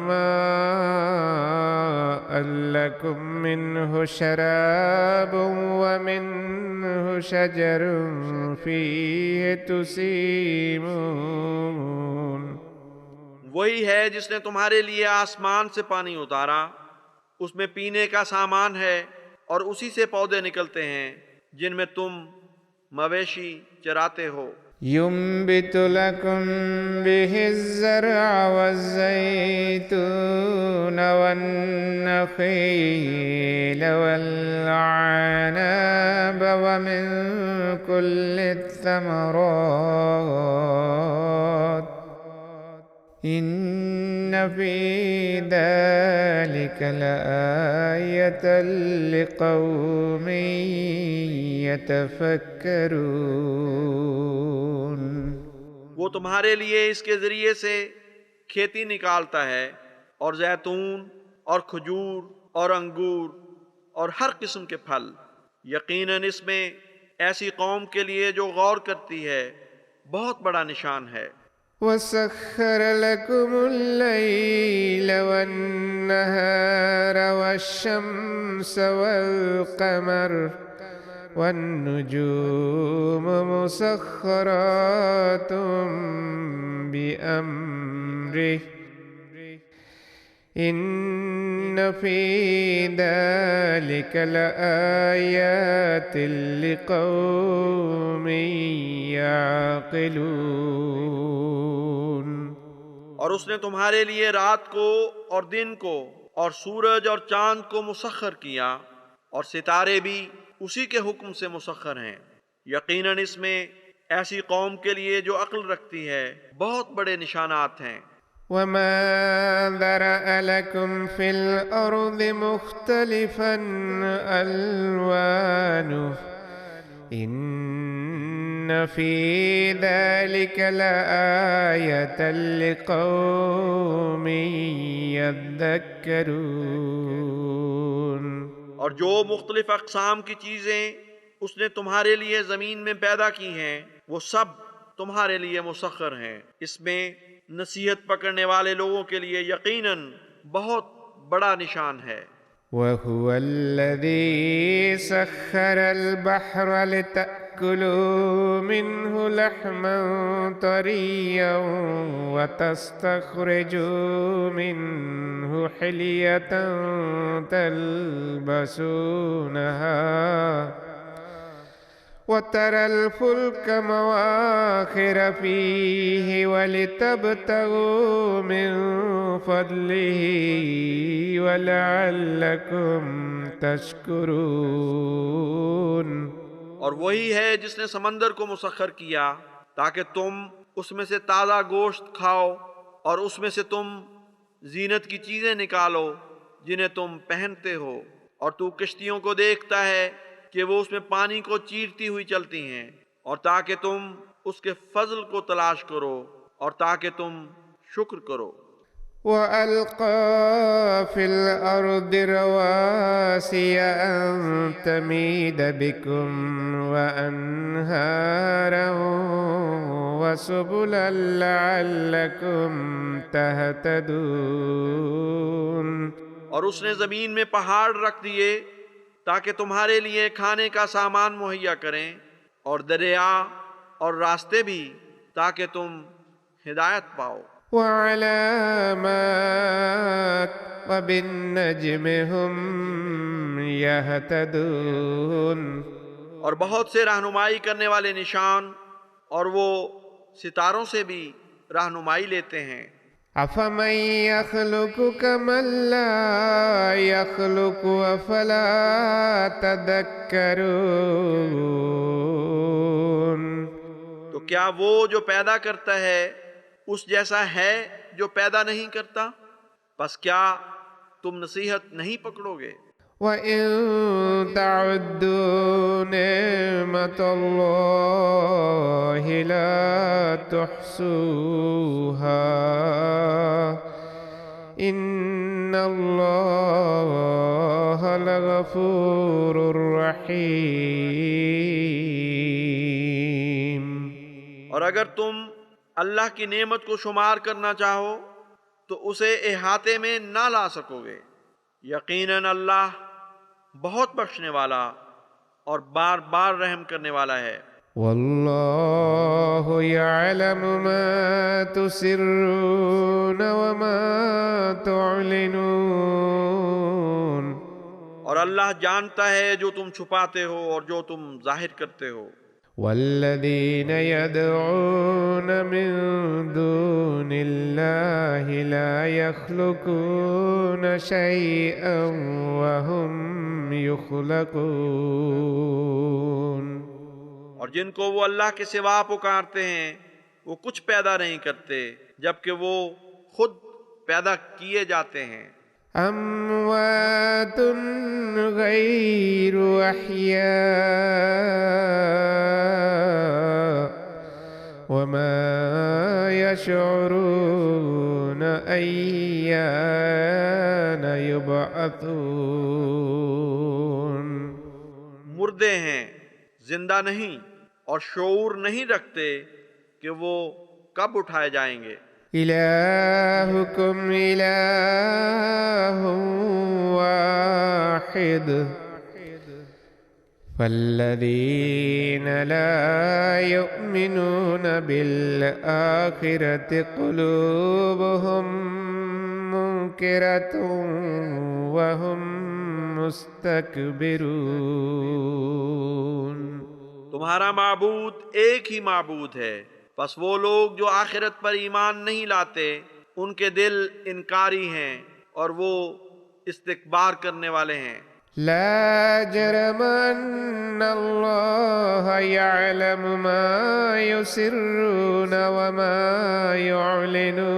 ماء لكم منه شراب ومنه شجر فيه تسيمون. وہی ہے جس نے تمہارے لیے آسمان سے پانی اتارا، اس میں پینے کا سامان ہے، اور اسی سے پودے نکلتے ہیں جن میں تم مویشی چراتے ہو. ينبت لكم به الزرع والزيتون والنخيل والعنب ومن كل الثمرات إن في ذلك لآية لقوم يتفكرون. وہ تمہارے لیے اس کے ذریعے سے کھیتی نکالتا ہے، اور زیتون اور کھجور اور انگور اور ہر قسم کے پھل. یقیناً اس میں ایسی قوم کے لیے جو غور کرتی ہے بہت بڑا نشان ہے. وَسَخَّرَ لَكُمُ اللَّيْلَ وَالنَّهَارَ وَالشَّمْسَ وَالْقَمَرَ وَالنُّجُومَ مُسَخَّرَاتٌ بِأَمْرِهِ إِنَّ فِي ذَلِكَ لَآيَاتٍ لِقَوْمٍ يَعْقِلُونَ. اور اس نے تمہارے لیے رات کو اور دن کو اور سورج اور چاند کو مسخر کیا، اور ستارے بھی اسی کے حکم سے مسخر ہیں. یقیناً اس میں ایسی قوم کے لیے جو عقل رکھتی ہے بہت بڑے نشانات ہیں۔ وما ذرأ لكم في الأرض مختلفا ألوانه إن في ذلك لآية لقوم يذكرون۔ اور جو مختلف اقسام کی چیزیں اس نے تمہارے لیے زمین میں پیدا کی ہیں وہ سب تمہارے لیے مسخر ہیں، اس میں نصیحت پکڑنے والے لوگوں کے لیے یقیناً بہت بڑا نشان ہے۔ وهو الذي سخر البحر لتأكلوا منه لحما طريا وتستخرجوا منه حلية تلبسونها وترى الفلك مواخر فيه ولتبتغوا من فضله ولعلكم تشكرون۔ اور وہی ہے جس نے سمندر کو مسخر کیا تاکہ تم اس میں سے تازہ گوشت کھاؤ اور اس میں سے تم زینت کی چیزیں نکالو جنہیں تم پہنتے ہو، اور تو کشتیوں کو دیکھتا ہے کہ وہ اس میں پانی کو چیرتی ہوئی چلتی ہیں، اور تاکہ تم اس کے فضل کو تلاش کرو اور تاکہ تم شکر کرو۔ وألقى في الأرض رواسي أن تميد بكم وأنهارا وسبلا لعلكم تهتدون۔ اور اس نے زمین میں پہاڑ رکھ دیے تاکہ تمہارے لیے کھانے کا سامان مہیا کریں، اور دریا اور راستے بھی تاکہ تم ہدایت پاؤ۔ وعلامات وبالنجم هم يهتدون۔ اور بہت سے رہنمائی کرنے والے نشان اور وہ ستاروں سے بھی رہنمائی لیتے ہیں۔ أفمن يخلق كمن لا يخلق أفلا تذكرون۔ تو کیا وہ جو پیدا کرتا ہے اس جیسا ہے جو پیدا نہیں کرتا؟ پس کیا تم نصیحت نہیں پکڑو گے؟ وَإِن تَعُدُّوا نِعْمَةَ اللَّهِ لَا تُحْصُوهَا إِنَّ اللَّهَ لَغَفُورٌ رَحِيمٌ۔ اور اگر تم اللہ کی نعمت کو شمار کرنا چاہو تو اسے احاطے میں نہ لا سکو گے، یقیناً اللہ بہت بخشنے والا اور بار بار رحم کرنے والا ہے۔ واللہ یعلم ما تسرون وما تعلنون۔ اور اللہ جانتا ہے جو تم چھپاتے ہو اور جو تم ظاہر کرتے ہو۔ والذین یدعون من دون اللہ لا یخلقون شیئا وهم یخلقون۔ اور جن کو وہ اللہ کے سوا پکارتے ہیں وہ کچھ پیدا نہیں کرتے جبکہ وہ خود پیدا کیے جاتے ہیں۔ اموات غیر احیاء وما یشعرون ایان یبعثون۔ مردے ہیں، زندہ نہیں، اور شعور نہیں رکھتے کہ وہ کب اٹھائے جائیں گے۔ الہکم الہ واحد فالذین لا یؤمنون بالآخرة قلوبهم منکرة وهم مستکبرون۔ تمہارا معبود ایک ہی معبود ہے، پس وہ لوگ جو آخرت پر ایمان نہیں لاتے ان کے دل انکاری ہیں اور وہ استکبار کرنے والے ہیں۔ لا جرم أن الله يعلم ما يسرون وما يعلنون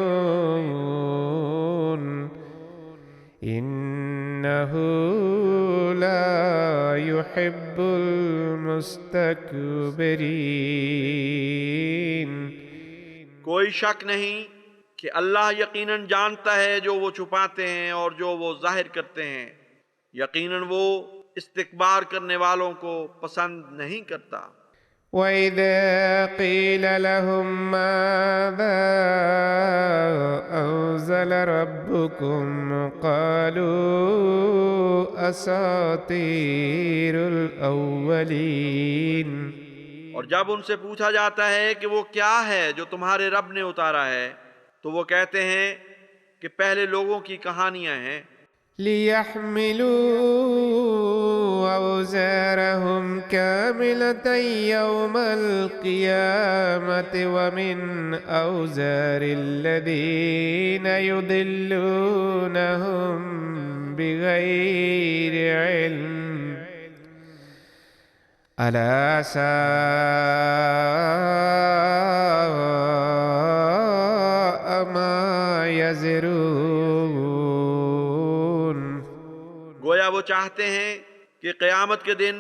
إنه لا يحب المستكبرين. کوئی شک نہیں کہ اللہ یقیناً جانتا ہے جو وہ چھپاتے ہیں اور جو وہ ظاہر کرتے ہیں. یقیناً وہ استکبار کرنے والوں کو پسند نہیں کرتا. وَإِذَا قِيلَ لَهُم مَّاذَا أَنزَلَ رَبُّكُمْ قَالُوا أَسَاطِيرُ الْأَوَّلِينَ. اور جب ان سے پوچھا جاتا ہے کہ وہ کیا ہے جو تمہارے رب نے اتارا ہے تو وہ کہتے ہیں کہ پہلے لوگوں کی کہانیاں ہیں. لِيَحْمِلُوا أَوْزَارَهُمْ كَامِلَةً يَوْمَ الْقِيَامَةِ وَمِنْ أَوْزَارِ الَّذِينَ يُضِلُّونَهُمْ بِغَيْرِ عِلْمٍ أَلَا سَاءَ مَا يَزِرُونَ. گویا وہ چاہتے ہیں کہ قیامت کے دن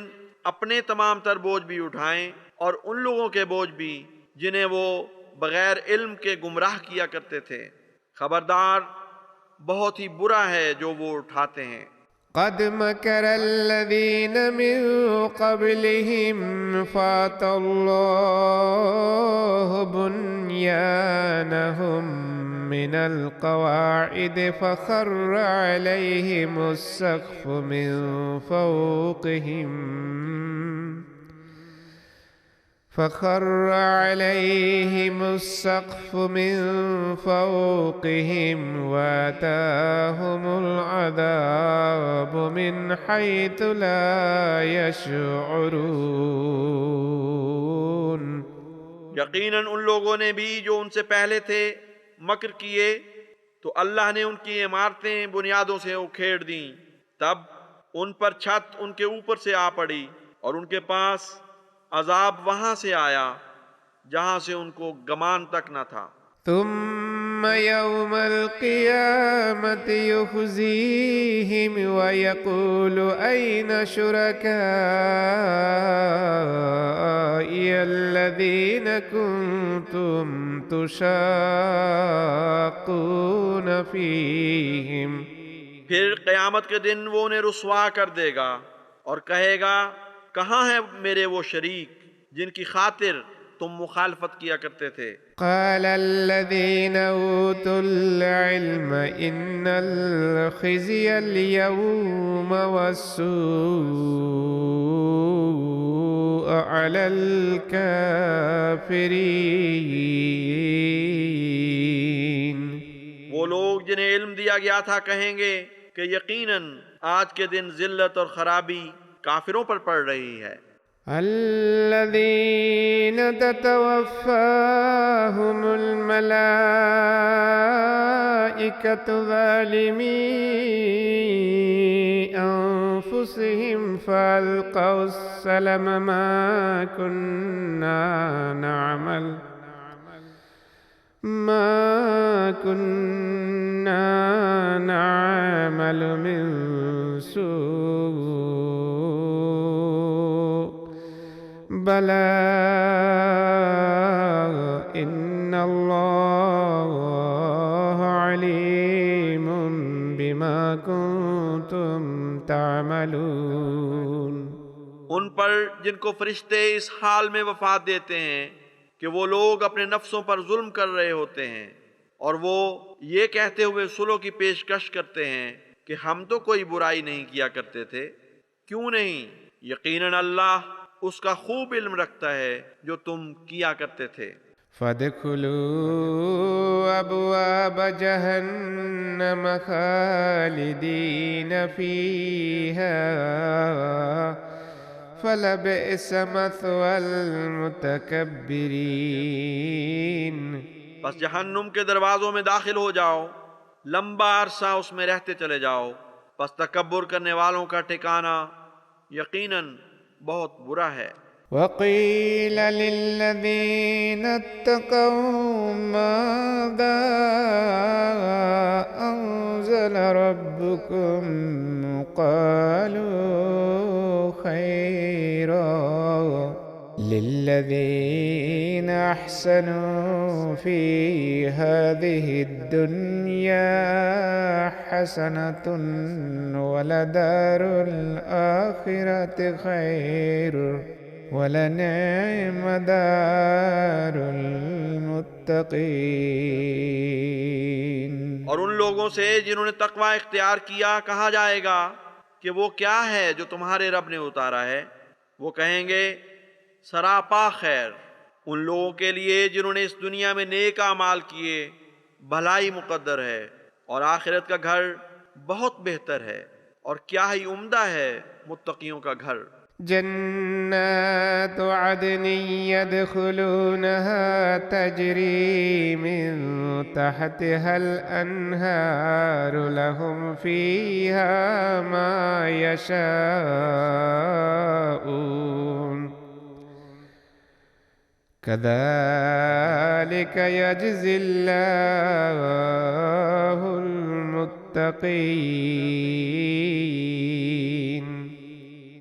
اپنے تمام تر بوجھ بھی اٹھائیں اور ان لوگوں کے بوجھ بھی جنہیں وہ بغیر علم کے گمراہ کیا کرتے تھے. خبردار بہت ہی برا ہے جو وہ اٹھاتے ہیں. قد مكر الذين من قبلهم فأتى الله بنيانهم من القواعد فخر عليهم السقف من فوقهم واتاهم العذاب من حيث لا يشعرون. یقیناً ان لوگوں نے بھی جو ان سے پہلے تھے مکر کیے تو اللہ نے ان کی عمارتیں بنیادوں سے اکھیڑ دیں. تب ان پر چھت ان کے اوپر سے آ پڑی اور ان کے پاس عذاب وہاں سے آیا جہاں سے ان کو گمان تک نہ تھا. ثم يوم القيامة يخزيهم ويقول أين شركائي الذين كنتم تشاقون فيهم. پھر قیامت کے دن وہ انہیں رسوا کر دے گا اور کہے گا کہاں ہیں میرے وہ شریک جن کی خاطر تم مخالفت کیا کرتے تھے. قال الذين أوتوا العلم إن الخزي اليوم والسوء على الكافرين. وہ لوگ جنہیں علم دیا گیا تھا کہیں گے کہ یقیناً آج کے دن ذلت اور خرابی کافروں پر پڑ رہی ہے. الذين تتوفاهم الملائكة ظالمي أنفسهم فألقوا السلم ما كنا نعمل من سوء بلى إن الله عليم بما كنتم تعملون. ان پر جن کو فرشتے اس حال میں وفات دیتے ہیں کہ وہ لوگ اپنے نفسوں پر ظلم کر رہے ہوتے ہیں اور وہ یہ کہتے ہوئے صلح کی پیشکش کرتے ہیں کہ ہم تو کوئی برائی نہیں کیا کرتے تھے. کیوں نہیں؟ یقیناً اللہ اس کا خوب علم رکھتا ہے جو تم کیا کرتے تھے. فادخلوا أبواب جهنم خالدين فيها فلبئس مثوى المتكبرين. بس جہنم کے دروازوں میں داخل ہو جاؤ، لمبا عرصہ اس میں رہتے چلے جاؤ، پس تکبر کرنے والوں کا ٹھکانہ یقیناً بہت برا ہے۔ وقيل للذين اتقوا ماذا أنزل ربكم قالوا خيرا للذين أحسنوا في هذه الدنيا حسنة ولدار الآخرة خير وَلَنِعْمَ دَارُ الْمُتَّقِينَ۔ اور ان لوگوں سے جنہوں نے تقوی اختیار کیا کہا جائے گا کہ وہ کیا ہے جو تمہارے رب نے اتارا ہے؟ وہ کہیں گے سراپا خیر ان لوگوں کے لیے جنہوں نے اس دنیا میں نیک اعمال کیے، بھلائی مقدر ہے اور آخرت کا گھر بہت بہتر ہے، اور کیا ہی عمدہ ہے متقیوں کا گھر۔ جنات عدن يدخلونها تجري من تحتها الأنهار لهم فيها ما يشاءون كذلك يجزي الله المتقين۔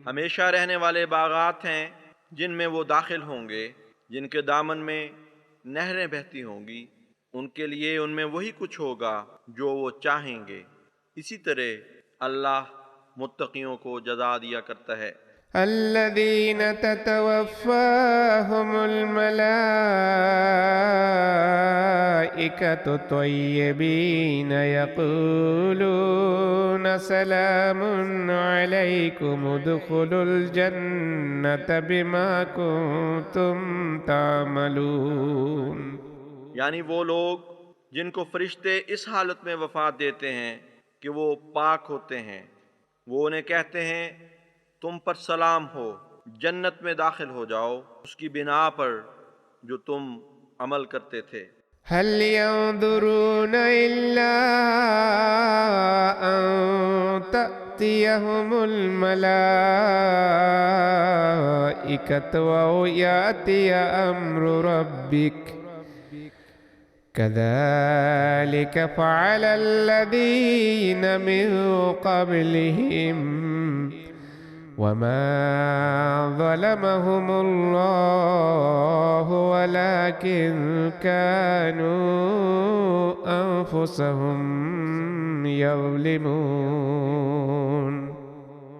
ہمیشہ رہنے والے باغات ہیں جن میں وہ داخل ہوں گے، جن کے دامن میں نہریں بہتی ہوں گی، ان کے لیے ان میں وہی کچھ ہوگا جو وہ چاہیں گے، اسی طرح اللہ متقیوں کو جزا دیا کرتا ہے۔ الذين تتوفاهم الملائكة طيبين يقولون سلام عليكم ادخلوا الجنة بما كنتم تعملون۔ یعنی وہ لوگ جن کو فرشتے اس حالت میں وفات دیتے ہیں کہ وہ پاک ہوتے ہیں، وہ انہیں کہتے ہیں تم پر سلام ہو، جنت میں داخل ہو جاؤ اس کی بنا پر جو تم عمل کرتے تھے۔ هل ينظرون إلا أن تأتيهم الملائكة أو يأتي أمر ربك كذلك فعل الذين من قبلهم وما ظلمهم الله ولكن كانوا أنفسهم يظلمون۔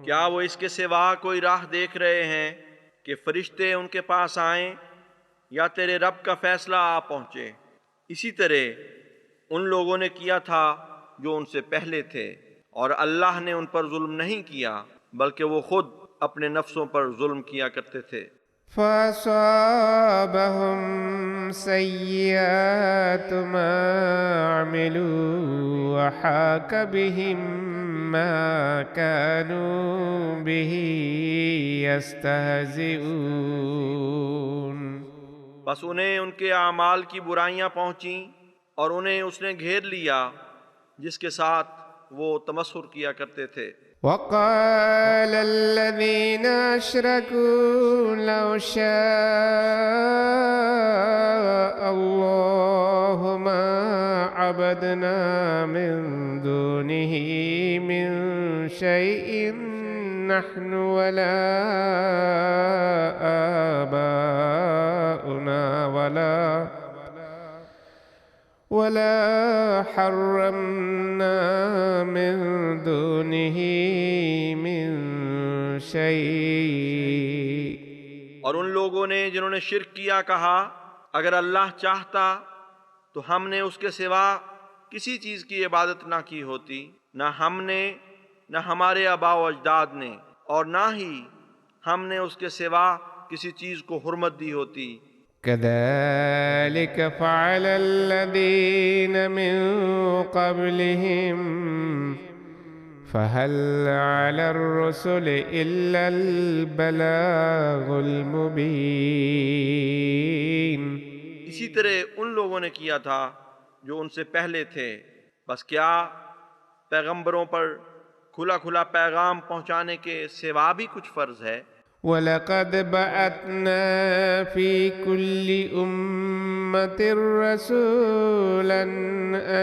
کیا وہ اس کے سوا کوئی راہ دیکھ رہے ہیں کہ فرشتے ان کے پاس آئیں یا تیرے رب کا فیصلہ آ پہنچے؟ اسی طرح ان لوگوں نے کیا تھا جو ان سے پہلے تھے، اور اللہ نے ان پر ظلم نہیں کیا بلکہ وہ خود اپنے نفسوں پر ظلم کیا کرتے تھے۔ فَأَصَابَهُمْ سَيِّئَاتُ مَا عَمِلُوا وَحَاقَ بِهِمْ مَا كَانُوا بِهِ يَسْتَهْزِئُونَ۔ بس انہیں ان کے اعمال کی برائیاں پہنچیں اور انہیں اس نے گھیر لیا جس کے ساتھ وہ تمسخر کیا کرتے تھے۔ وقال الذين أشركوا لو شاء الله ما عبدنا من دونه من شيء نحن ولا آباؤنا ولا حرمنا من دونه من شيء۔ اور ان لوگوں نے جنہوں نے شرک کیا کہا اگر اللہ چاہتا تو ہم نے اس کے سوا کسی چیز کی عبادت نہ کی ہوتی، نہ ہم نے نہ ہمارے آباء و اجداد نے، اور نہ ہی ہم نے اس کے سوا کسی چیز کو حرمت دی ہوتی۔ كذلك فعل الذين من قبلهم فهل على الرسل إلا البلاغ المبين۔ اسی طرح ان لوگوں نے کیا تھا جو ان سے پہلے تھے، بس کیا پیغمبروں پر کھلا کھلا پیغام پہنچانے کے سوا بھی کچھ فرض ہے۔ وَلَقَدْ بَعَثْنَا فِي كُلِّ أُمَّةٍ رَسُولًا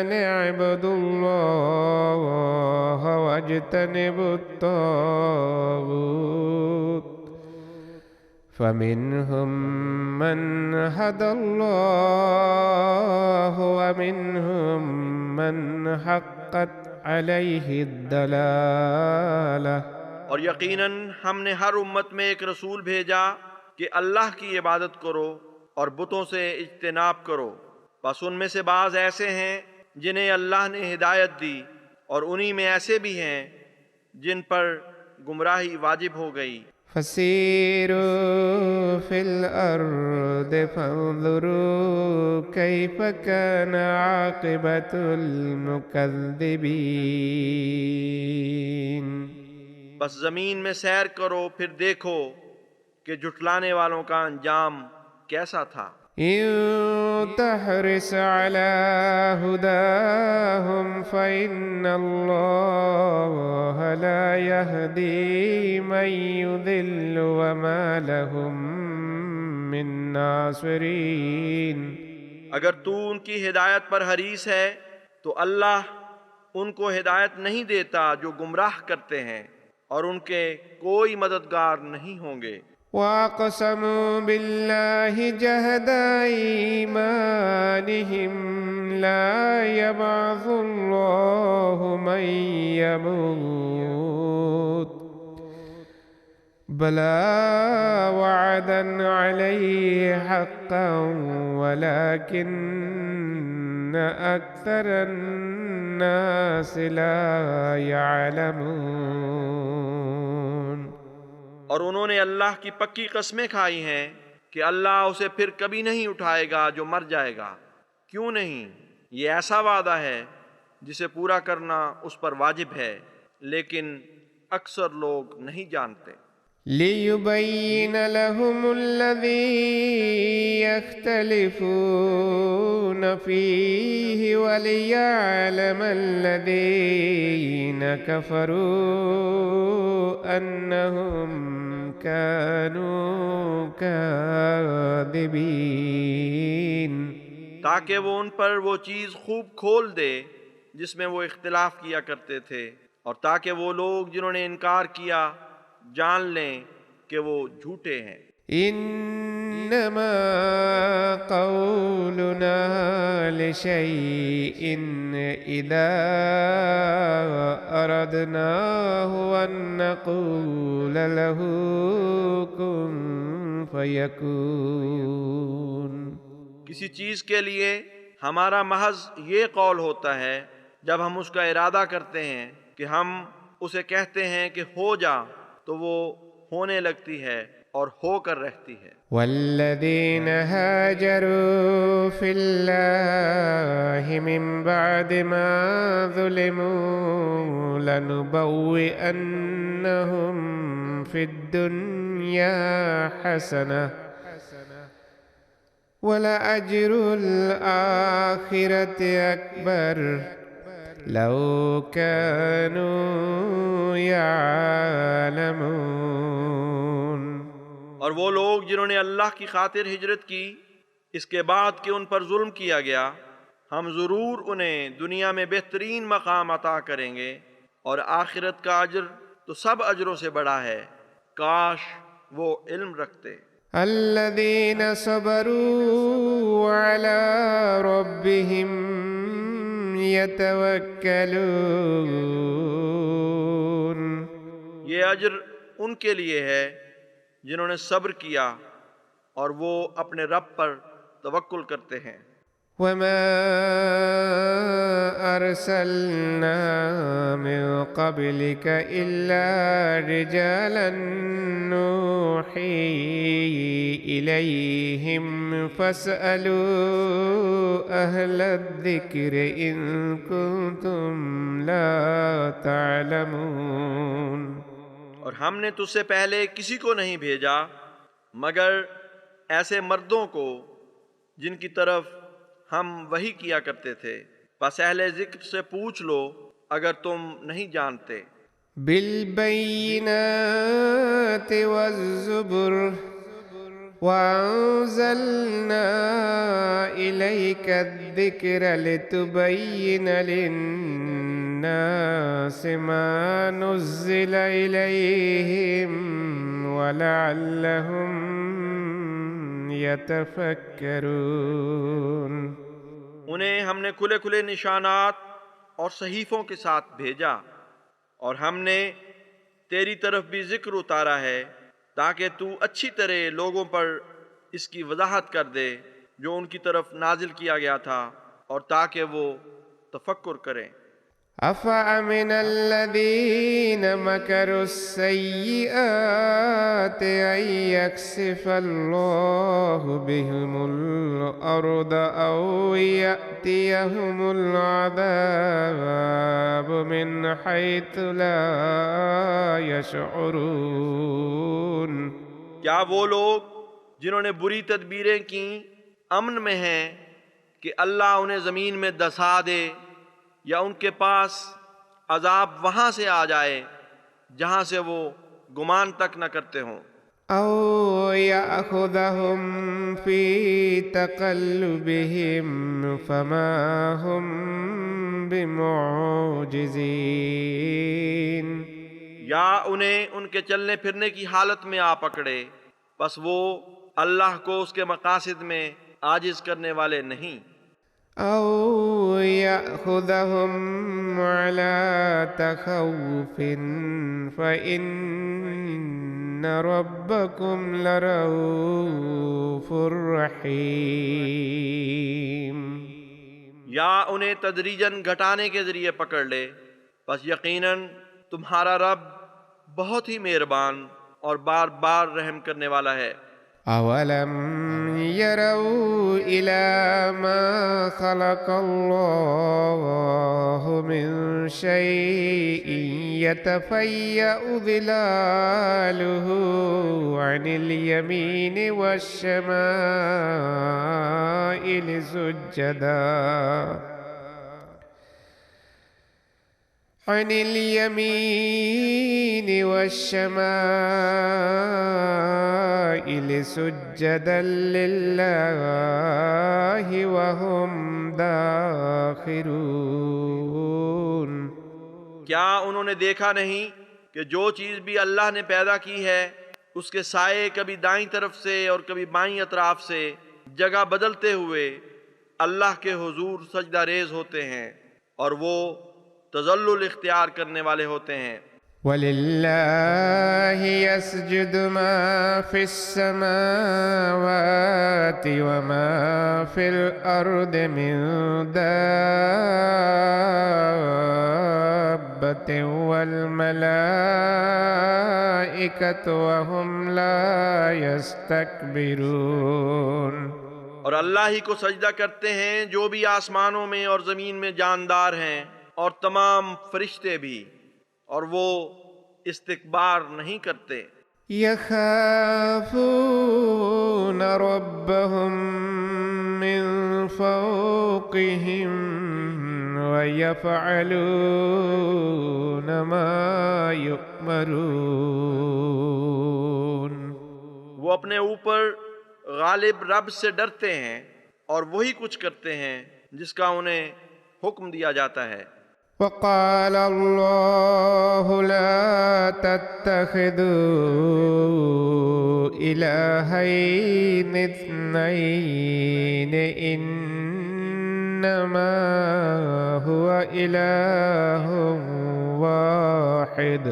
أَنِ اعْبُدُوا اللَّهَ وَاجْتَنِبُوا الطَّاغُوتَ فَمِنْهُمْ مَنْ هَدَى اللَّهُ وَمِنْهُمْ مَنْ حَقَّتْ عَلَيْهِ الضَّلَالَةُ۔ اور یقیناً ہم نے ہر امت میں ایک رسول بھیجا کہ اللہ کی عبادت کرو اور بتوں سے اجتناب کرو، بس ان میں سے بعض ایسے ہیں جنہیں اللہ نے ہدایت دی، اور انہی میں ایسے بھی ہیں جن پر گمراہی واجب ہو گئی۔ فسیروا فی الارض فانظروا کیف کان عاقبۃ المکذبین۔ بس زمین میں سیر کرو، پھر دیکھو کہ جھٹلانے والوں کا انجام کیسا تھا۔ ان تحرص علی ہداہم فإن اللہ لا یہدی من یضل وما لہم من ناصرین۔ اگر تو ان کی ہدایت پر حریص ہے تو اللہ ان کو ہدایت نہیں دیتا جو گمراہ کرتے ہیں، اور ان کے کوئی مددگار نہیں ہوں گے۔ وَأَقْسَمُوا بِاللَّهِ جَهْدَ أَيْمَانِهِمْ لَا يَبْعَثُ اللَّهُ مَن يَمُوتُ بَلَىٰ وَعْدًا عَلَيْهِ حَقًّا وَلَٰكِنَّ أَكْثَرَ النَّاسِ لَا يَعْلَمُونَ۔ اور انہوں نے اللہ کی پکی قسمیں کھائی ہیں کہ اللہ اسے پھر کبھی نہیں اٹھائے گا جو مر جائے گا۔ کیوں نہیں؟ یہ ایسا وعدہ ہے جسے پورا کرنا اس پر واجب ہے، لیکن اکثر لوگ نہیں جانتے۔ لِيُبَيِّنَ لَهُمُ الَّذِي يَخْتَلِفُونَ فِيهِ وَلِيَعْلَمَ الَّذِينَ كَفَرُوا أَنَّهُمْ كَانُوا كَاذِبِينَ۔ تاکہ وہ ان پر وہ چیز خوب کھول دے جس میں وہ اختلاف کیا کرتے تھے، اور تاکہ وہ لوگ جنہوں نے انکار کیا جان لیں کہ وہ جھوٹے ہیں۔ انما قولنا لشيء اذا اردناه ان نقول له كن فيكون۔ کسی چیز کے لیے ہمارا محض یہ قول ہوتا ہے جب ہم اس کا ارادہ کرتے ہیں کہ ہم اسے کہتے ہیں کہ ہو جا، تو وہ ہونے لگتی ہے اور ہو کر رہتی ہے۔ والذین هاجروا فی اللہ من بعد ما ظلموا لنبوئنہم فی الدنیا حسنہ وَلَأَجْرُ الْآخِرَةِ أَكْبَرُ لَوْ كَانُوا يَعْلَمُونَ۔ اور وہ لوگ جنہوں نے اللہ کی خاطر ہجرت کی اس کے بعد کہ ان پر ظلم کیا گیا، ہم ضرور انہیں دنیا میں بہترین مقام عطا کریں گے، اور آخرت کا اجر تو سب اجروں سے بڑا ہے، کاش وہ علم رکھتے۔ الذين صبروا على ربهم يتوكلون۔ یہ اجر ان کے لیے ہے جنہوں نے صبر کیا اور وہ اپنے رب پر توکل کرتے ہیں۔ وما أرسلنا من قبلك إلا رجالا نوحي إليهم فاسألوا أهل الذكر إن كنتم لا تعلمون۔ اور ہم نے تجھ سے پہلے کسی کو نہیں بھیجا مگر ایسے مردوں کو جن کی طرف ہم وحی کیا کرتے تھے، بس اہل ذکر سے پوچھ لو اگر تم نہیں جانتے۔ بالبينات والزبر وأنزلنا إليك الذكر لتبين للناس ما نزل إليهم ولعلهم يتفكرون۔ انہیں ہم نے کھلے کھلے نشانات اور صحیفوں کے ساتھ بھیجا، اور ہم نے تیری طرف بھی ذکر اتارا ہے تاکہ تو اچھی طرح لوگوں پر اس کی وضاحت کر دے جو ان کی طرف نازل کیا گیا تھا، اور تاکہ وہ تفکر کریں۔ أفأمن الذين مكروا السيئات أن يكسف الله بهم الأرض أو يأتيهم العذاب من حيث لا يشعرون۔ کیا وہ لوگ جنہوں نے بری تدبیریں کیں امن میں ہیں کہ اللہ انہیں زمین میں دسا دے، یا ان کے پاس عذاب وہاں سے آ جائے جہاں سے وہ گمان تک نہ کرتے ہوں، أو يأخذهم في تقلبهم فما هم بمعجزين، یا انہیں ان کے چلنے پھرنے کی حالت میں آ پکڑے، پس وہ اللہ کو اس کے مقاصد میں عاجز کرنے والے نہیں۔ أو يأخذهم على تخوف فإن ربكم لرؤوف رحيم، یا انہیں تدریجاً گھٹانے کے ذریعے پکڑ لے، پس یقیناً تمہارا رب بہت ہی مہربان اور بار بار رحم کرنے والا ہے۔ أولم يروا إلى ما خلق الله من شيء يتفيأ ظلاله عن اليمين والشمائل سجدا عن اليمين والشمائل سجدا لله وهم داخرون۔ کیا انہوں نے دیکھا نہیں کہ جو چیز بھی اللہ نے پیدا کی ہے اس کے سائے کبھی دائیں طرف سے اور کبھی بائیں اطراف سے جگہ بدلتے ہوئے اللہ کے حضور سجدہ ریز ہوتے ہیں، اور وہ تذلل اختیار کرنے والے ہوتے ہیں۔ وَلِلَّهِ يَسْجُدُ مَا فِي السَّمَاوَاتِ وَمَا فِي الْأَرْضِ مِن دَابَّةٍ وَالْمَلَائِكَةُ وَهُمْ لَا يَسْتَكْبِرُونَ۔ اور اللہ ہی کو سجدہ کرتے ہیں جو بھی آسمانوں میں اور زمین میں جاندار ہیں، اور تمام فرشتے بھی، اور وہ استکبار نہیں کرتے۔ يخافون ربهم من فوقهم ويفعلون ما يؤمرون۔ وہ اپنے اوپر غالب رب سے ڈرتے ہیں اور وہی کچھ کرتے ہیں جس کا انہیں حکم دیا جاتا ہے۔ وقال الله لا تتخذوا إلهين اثنين إنما هو إله واحد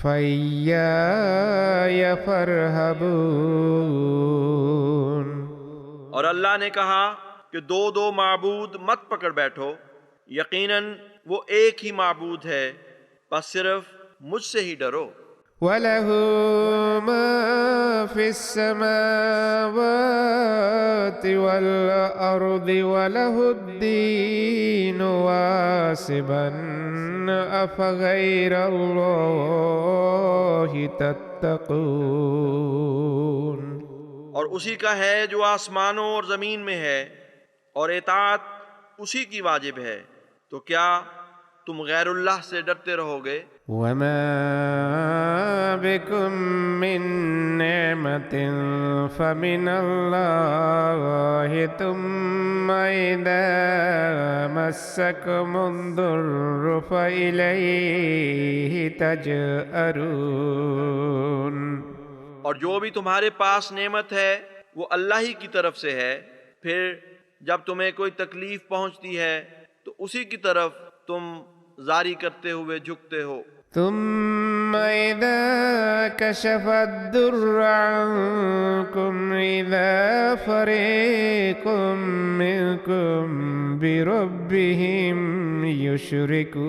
فإياي فارهبون۔ اور اللہ نے کہا کہ دو دو معبود مت پکڑ بیٹھو، یقیناً وہ ایک ہی معبود ہے، بس صرف مجھ سے ہی ڈرو۔ وَلَهُ مَا فِي السَّمَاوَاتِ وَالْأَرْضِ وَلَهُ الدِّينُ وَاسِبًا أَفَغَيْرَ اللَّهِ تَتَّقُونَ۔ اور اسی کا ہے جو آسمانوں اور زمین میں ہے، اور اطاعت اسی کی واجب ہے، تو کیا تم غیر اللہ سے ڈرتے رہو گے. وما بكم من نعمة فمن الله ثم إذا مسكم الضر فإليه تجأرون. اور جو بھی تمہارے پاس نعمت ہے وہ اللہ ہی کی طرف سے ہے، پھر جب تمہیں کوئی تکلیف پہنچتی ہے تو اسی کی طرف تم زاری کرتے ہوئے جھکتے ہو. ثم إذا كشف الضر عنكم إذا فريق منكم بربهم يشركون.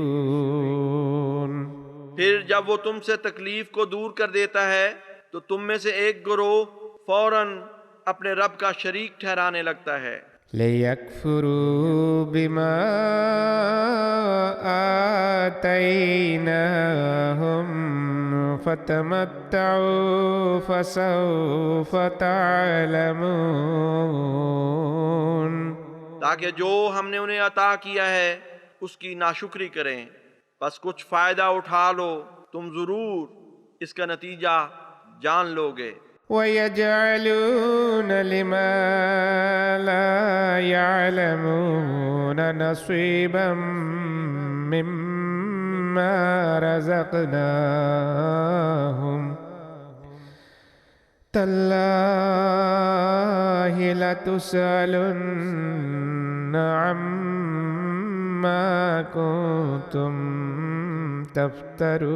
پھر جب وہ تم سے تکلیف کو دور کر دیتا ہے تو تم میں سے ایک گروہ فوراً اپنے رب کا شریک ٹھہرانے لگتا ہے. ليكفروا بما آتيناهم فتمتعوا فسوف تعلمون. تاکہ جو ہم نے انہیں عطا کیا ہے اس کی ناشکری کریں، بس کچھ فائدہ اٹھا لو، تم ضرور اس کا نتیجہ جان لو گے. وَيَجْعَلُونَ لِمَا لَا يَعْلَمُونَ نَصِيبًا مِّمَّا رَزَقْنَاهُمْ تَاللَّهِ لَتُسْأَلُنَّ عَمَّا كُنتُمْ تَفْتَرُونَ.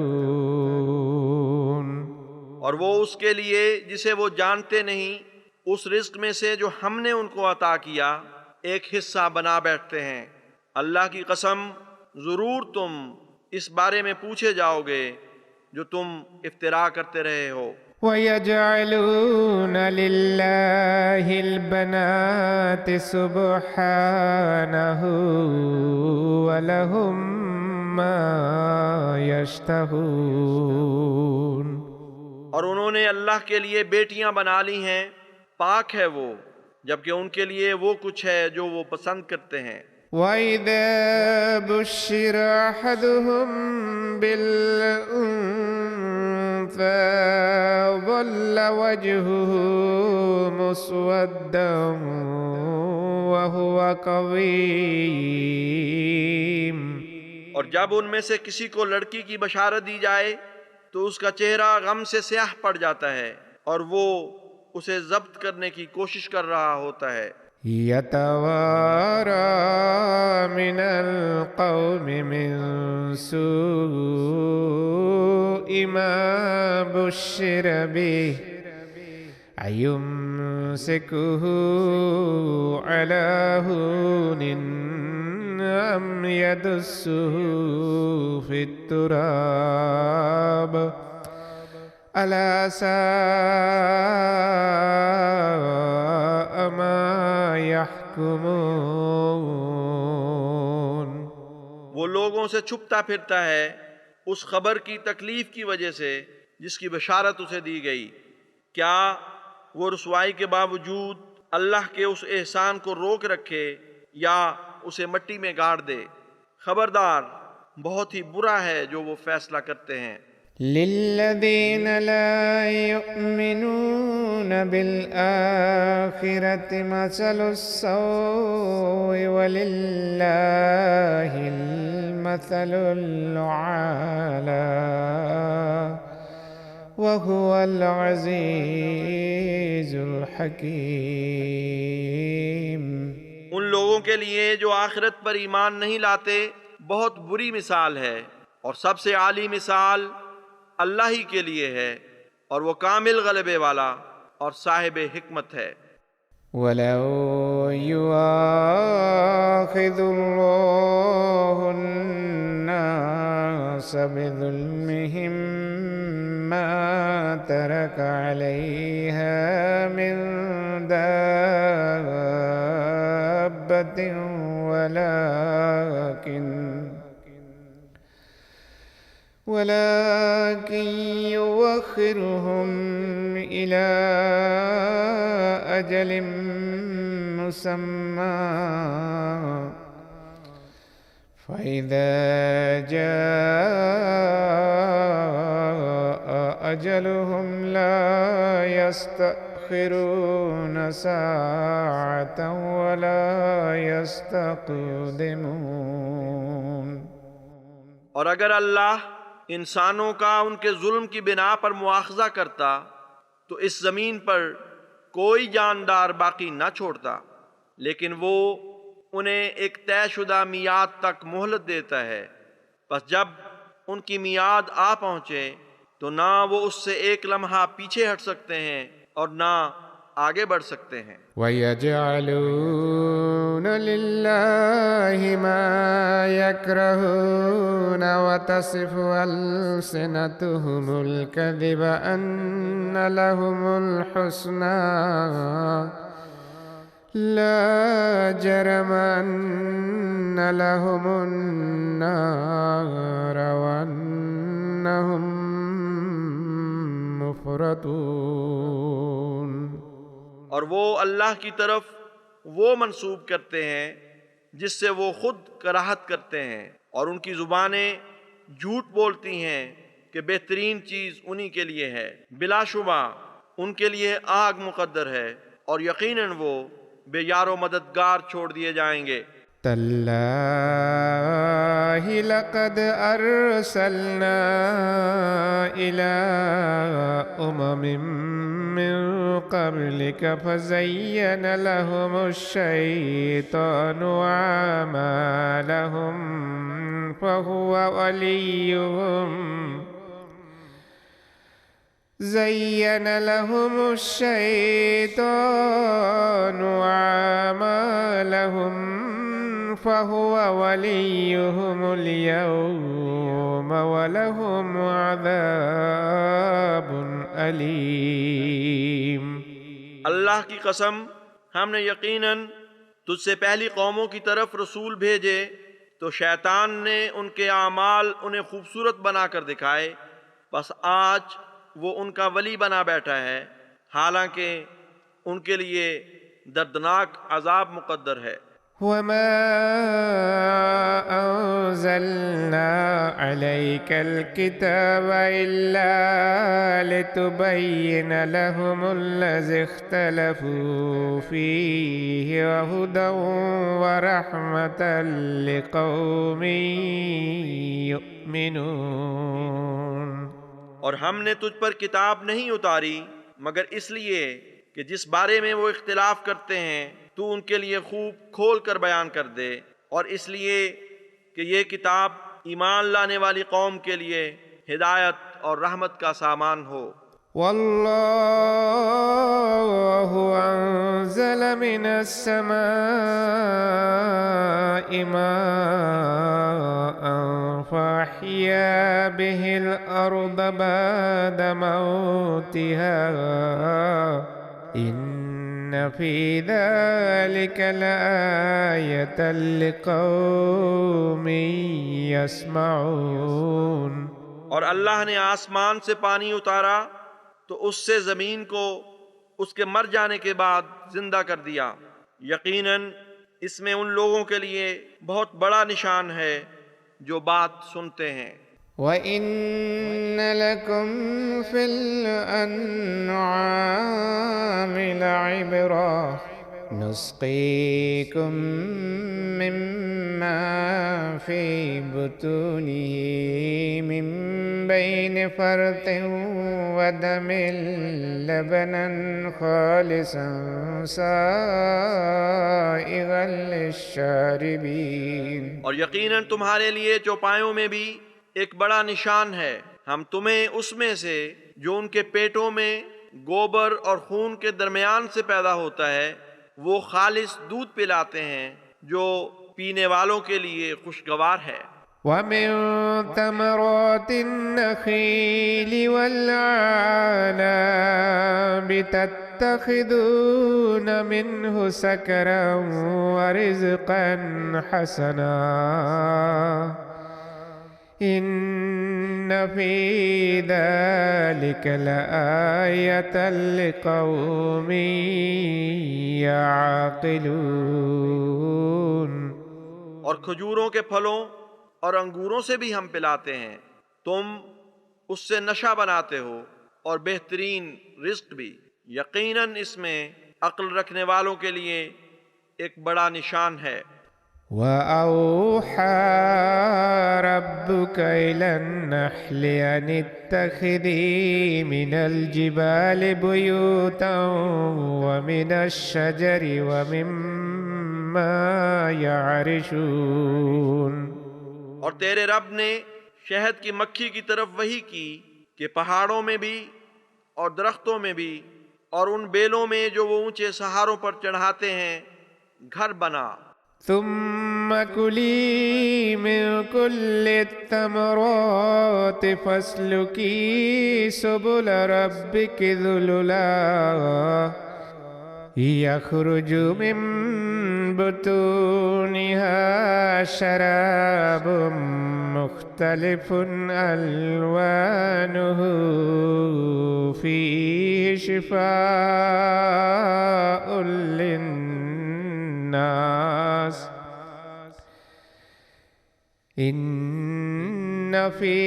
اور وہ اس کے لیے جسے وہ جانتے نہیں اس رزق میں سے جو ہم نے ان کو عطا کیا ایک حصہ بنا بیٹھتے ہیں. اللہ کی قسم ضرور تم اس بارے میں پوچھے جاؤ گے جو تم افترا کرتے رہے ہو. وَيَجْعَلُونَ لِلَّهِ الْبَنَاتِ سُبْحَانَهُ وَلَهُم مَّا يَشْتَهُونَ. اور انہوں نے اللہ کے لیے بیٹیاں بنا لی ہیں، پاک ہے وہ، جبکہ ان کے لیے وہ کچھ ہے جو وہ پسند کرتے ہیں. وَإِذَا بُشِّرَ أَحَدُهُم بِالْأُنثَىٰ ظَلَّ وَجْهُهُ مُسْوَدًّا وَهُوَ كَظِيمٌ. اور جب ان میں سے کسی کو لڑکی کی بشارت دی جائے تو اس کا چہرہ غم سے سیاہ پڑ جاتا ہے اور وہ اسے ضبط کرنے کی کوشش کر رہا ہوتا ہے. يَتَوَارَىٰ مِنَ الْقَوْمِ مِن سُوءِ مَا بُشِّرَ بِهِ أَيُمْسِكُهُ عَلَىٰ هُونٍ أَمْ يَدُسُّهُ فِي التُّرَابِ أَلَا سَاءَ مَا يَحْكُمُونَ. وہ لوگوں سے چھپتا پھرتا ہے اس خبر کی تکلیف کی وجہ سے جس کی بشارت اسے دی گئی. کیا وہ رسوائی کے باوجود اللہ کے اس احسان کو روک رکھے یا اسے مٹی میں گاڑ دے؟ خبردار، بہت ہی برا ہے جو وہ فیصلہ کرتے ہیں. لِلَّذِينَ لَا يُؤْمِنُونَ بِالْآخِرَةِ مَثَلُ السَّوْءِ وَلِلَّهِ الْمَثَلُ الْأَعْلَى وَهُوَ الْعَزِيزُ الْحَكِيمُ. ان لوگوں کے لیے جو آخرت پر ایمان نہیں لاتے بہت بری مثال ہے، اور سب سے عالی مثال اللہ ہی کے لیے ہے، اور وہ کامل غلبے والا اور صاحب حکمت ہے. وَلَوْ يُؤَاخِذُ اللَّهُ النَّاسَ بِظُلْمِهِم مَّا تَرَكَ عَلَيْهَا مِن دَابَّةٍ ولكن يؤخرهم إلى أجل مسمى فإذا جاء أجلهم لا يستأخرون ساعة ولا يستقدمون۔ اور اگر اللہ انسانوں کا ان کے ظلم کی بنا پر مواخذہ کرتا تو اس زمین پر کوئی جاندار باقی نہ چھوڑتا، لیکن وہ انہیں ایک طے شدہ میعاد تک مہلت دیتا ہے، پس جب ان کی میعاد آ پہنچے تو نہ وہ اس سے ایک لمحہ پیچھے ہٹ سکتے ہیں اور نہ آگے بڑھ سکتے ہیں۔ وَيَجْعَلُونَ لِلَّهِ مَا يَكْرَهُونَ وَتَصِفُ أَلْسِنَتُهُمُ الْكَذِبَ أَنَّ لَهُمُ الْحُسْنَى لَا جَرَمَ أَنَّ لَهُمُ النَّارَ وَأَنَّهُمْ مُفْرَطُونَ۔ اور وہ اللہ کی طرف وہ منسوب کرتے ہیں جس سے وہ خود کراہت کرتے ہیں، اور ان کی زبانیں جھوٹ بولتی ہیں کہ بہترین چیز انہی کے لیے ہے، بلا شبہ ان کے لیے آگ مقدر ہے، اور یقیناً وہ بے یار و مددگار چھوڑ دیے جائیں گے۔ تاللہ لقد ارسلنا الى امم من قبلك فزين لهم الشيطان اعمالهم فهو وليهم زين لهم الشيطان أعمالهم فهو وليهم اليوم ولهم عذاب أليم۔ اللہ کی قسم، ہم نے یقیناً تجھ سے پہلی قوموں کی طرف رسول بھیجے تو شیطان نے ان کے اعمال انہیں خوبصورت بنا کر دکھائے، بس آج وہ ان کا ولی بنا بیٹھا ہے، حالانکہ ان کے لیے دردناک عذاب مقدر ہے۔ وَمَا أَنزَلْنَا عَلَيْكَ الْكِتَابَ إِلَّا لِتُبَيِّنَ لَهُمُ الَّذِي اخْتَلَفُوا فِيهِ وَهُدًى وَرَحْمَةً لِقَوْمٍ يُؤْمِنُونَ۔ اور ہم نے تجھ پر کتاب نہیں اتاری مگر اس لیے کہ جس بارے میں وہ اختلاف کرتے ہیں تو ان کے لیے خوب کھول کر بیان کر دے، اور اس لیے کہ یہ کتاب ایمان لانے والی قوم کے لیے ہدایت اور رحمت کا سامان ہو۔ واللہ انزل من السماء ماء فاحیا به الارض بعد موتها ان فی ذلک لآیۃ لقوم یسمعون۔ اور اللہ نے آسمان سے پانی اتارا تو اس سے زمین کو اس کے مر جانے کے بعد زندہ کر دیا، یقیناً اس میں ان لوگوں کے لیے بہت بڑا نشان ہے جو بات سنتے ہیں۔ وَإِنَّ لَكُمْ فِي الْأَنْعَامِ لَعِبْرَةً نُسْقِيكُم مِّمَّا فِي بُطُونِهِ مِن بَيْنِ فَرْثٍ وَدَمٍ لَبَنًا خَالِصًا سَائِغًا لِلشَّارِبِينَ۔ اور یقیناً تمہارے لیے چوپایوں میں بھی ایک بڑا نشان ہے، ہم تمہیں اس میں سے جو ان کے پیٹوں میں گوبر اور خون کے درمیان سے پیدا ہوتا ہے وہ خالص دودھ پلاتے ہیں جو پینے والوں کے لیے خوشگوار ہے۔ وَمِن ثَمَرَاتِ النَّخِيلِ وَالْأَعْنَابِ تَتَّخِذُونَ مِنْهُ سَكَرًا وَرِزْقًا حَسَنًا إِنَّ فِي ذَلِكَ لَآيَةً لِقَوْمٍ يَعْقِلُونَ۔ اور کھجوروں کے پھلوں اور انگوروں سے بھی ہم پلاتے ہیں، تم اس سے نشہ بناتے ہو، اور بہترین رزق بھی۔ یقیناً اس میں عقل رکھنے والوں کے لیے ایک بڑا نشان ہے۔ وَأَوْحَى رَبُّكَ إِلَى النَّحْلِ أَنِ اتَّخِذِي مِنَ الْجِبَالِ بُيُوتًا وَمِنَ الشَّجَرِ وَمِمَّا يَعْرِشُونَ۔ اور تیرے رب نے شہد کی مکھی کی طرف وحی کی کہ پہاڑوں میں بھی اور درختوں میں بھی اور ان بیلوں میں جو وہ اونچے سہاروں پر چڑھاتے ہیں گھر بنا۔ ثم كلي من كل الثمرات فاسلكي سبل ربك ذللا يخرج من بطونها شراب مختلف ألوانه فيه شفاء للناس إن في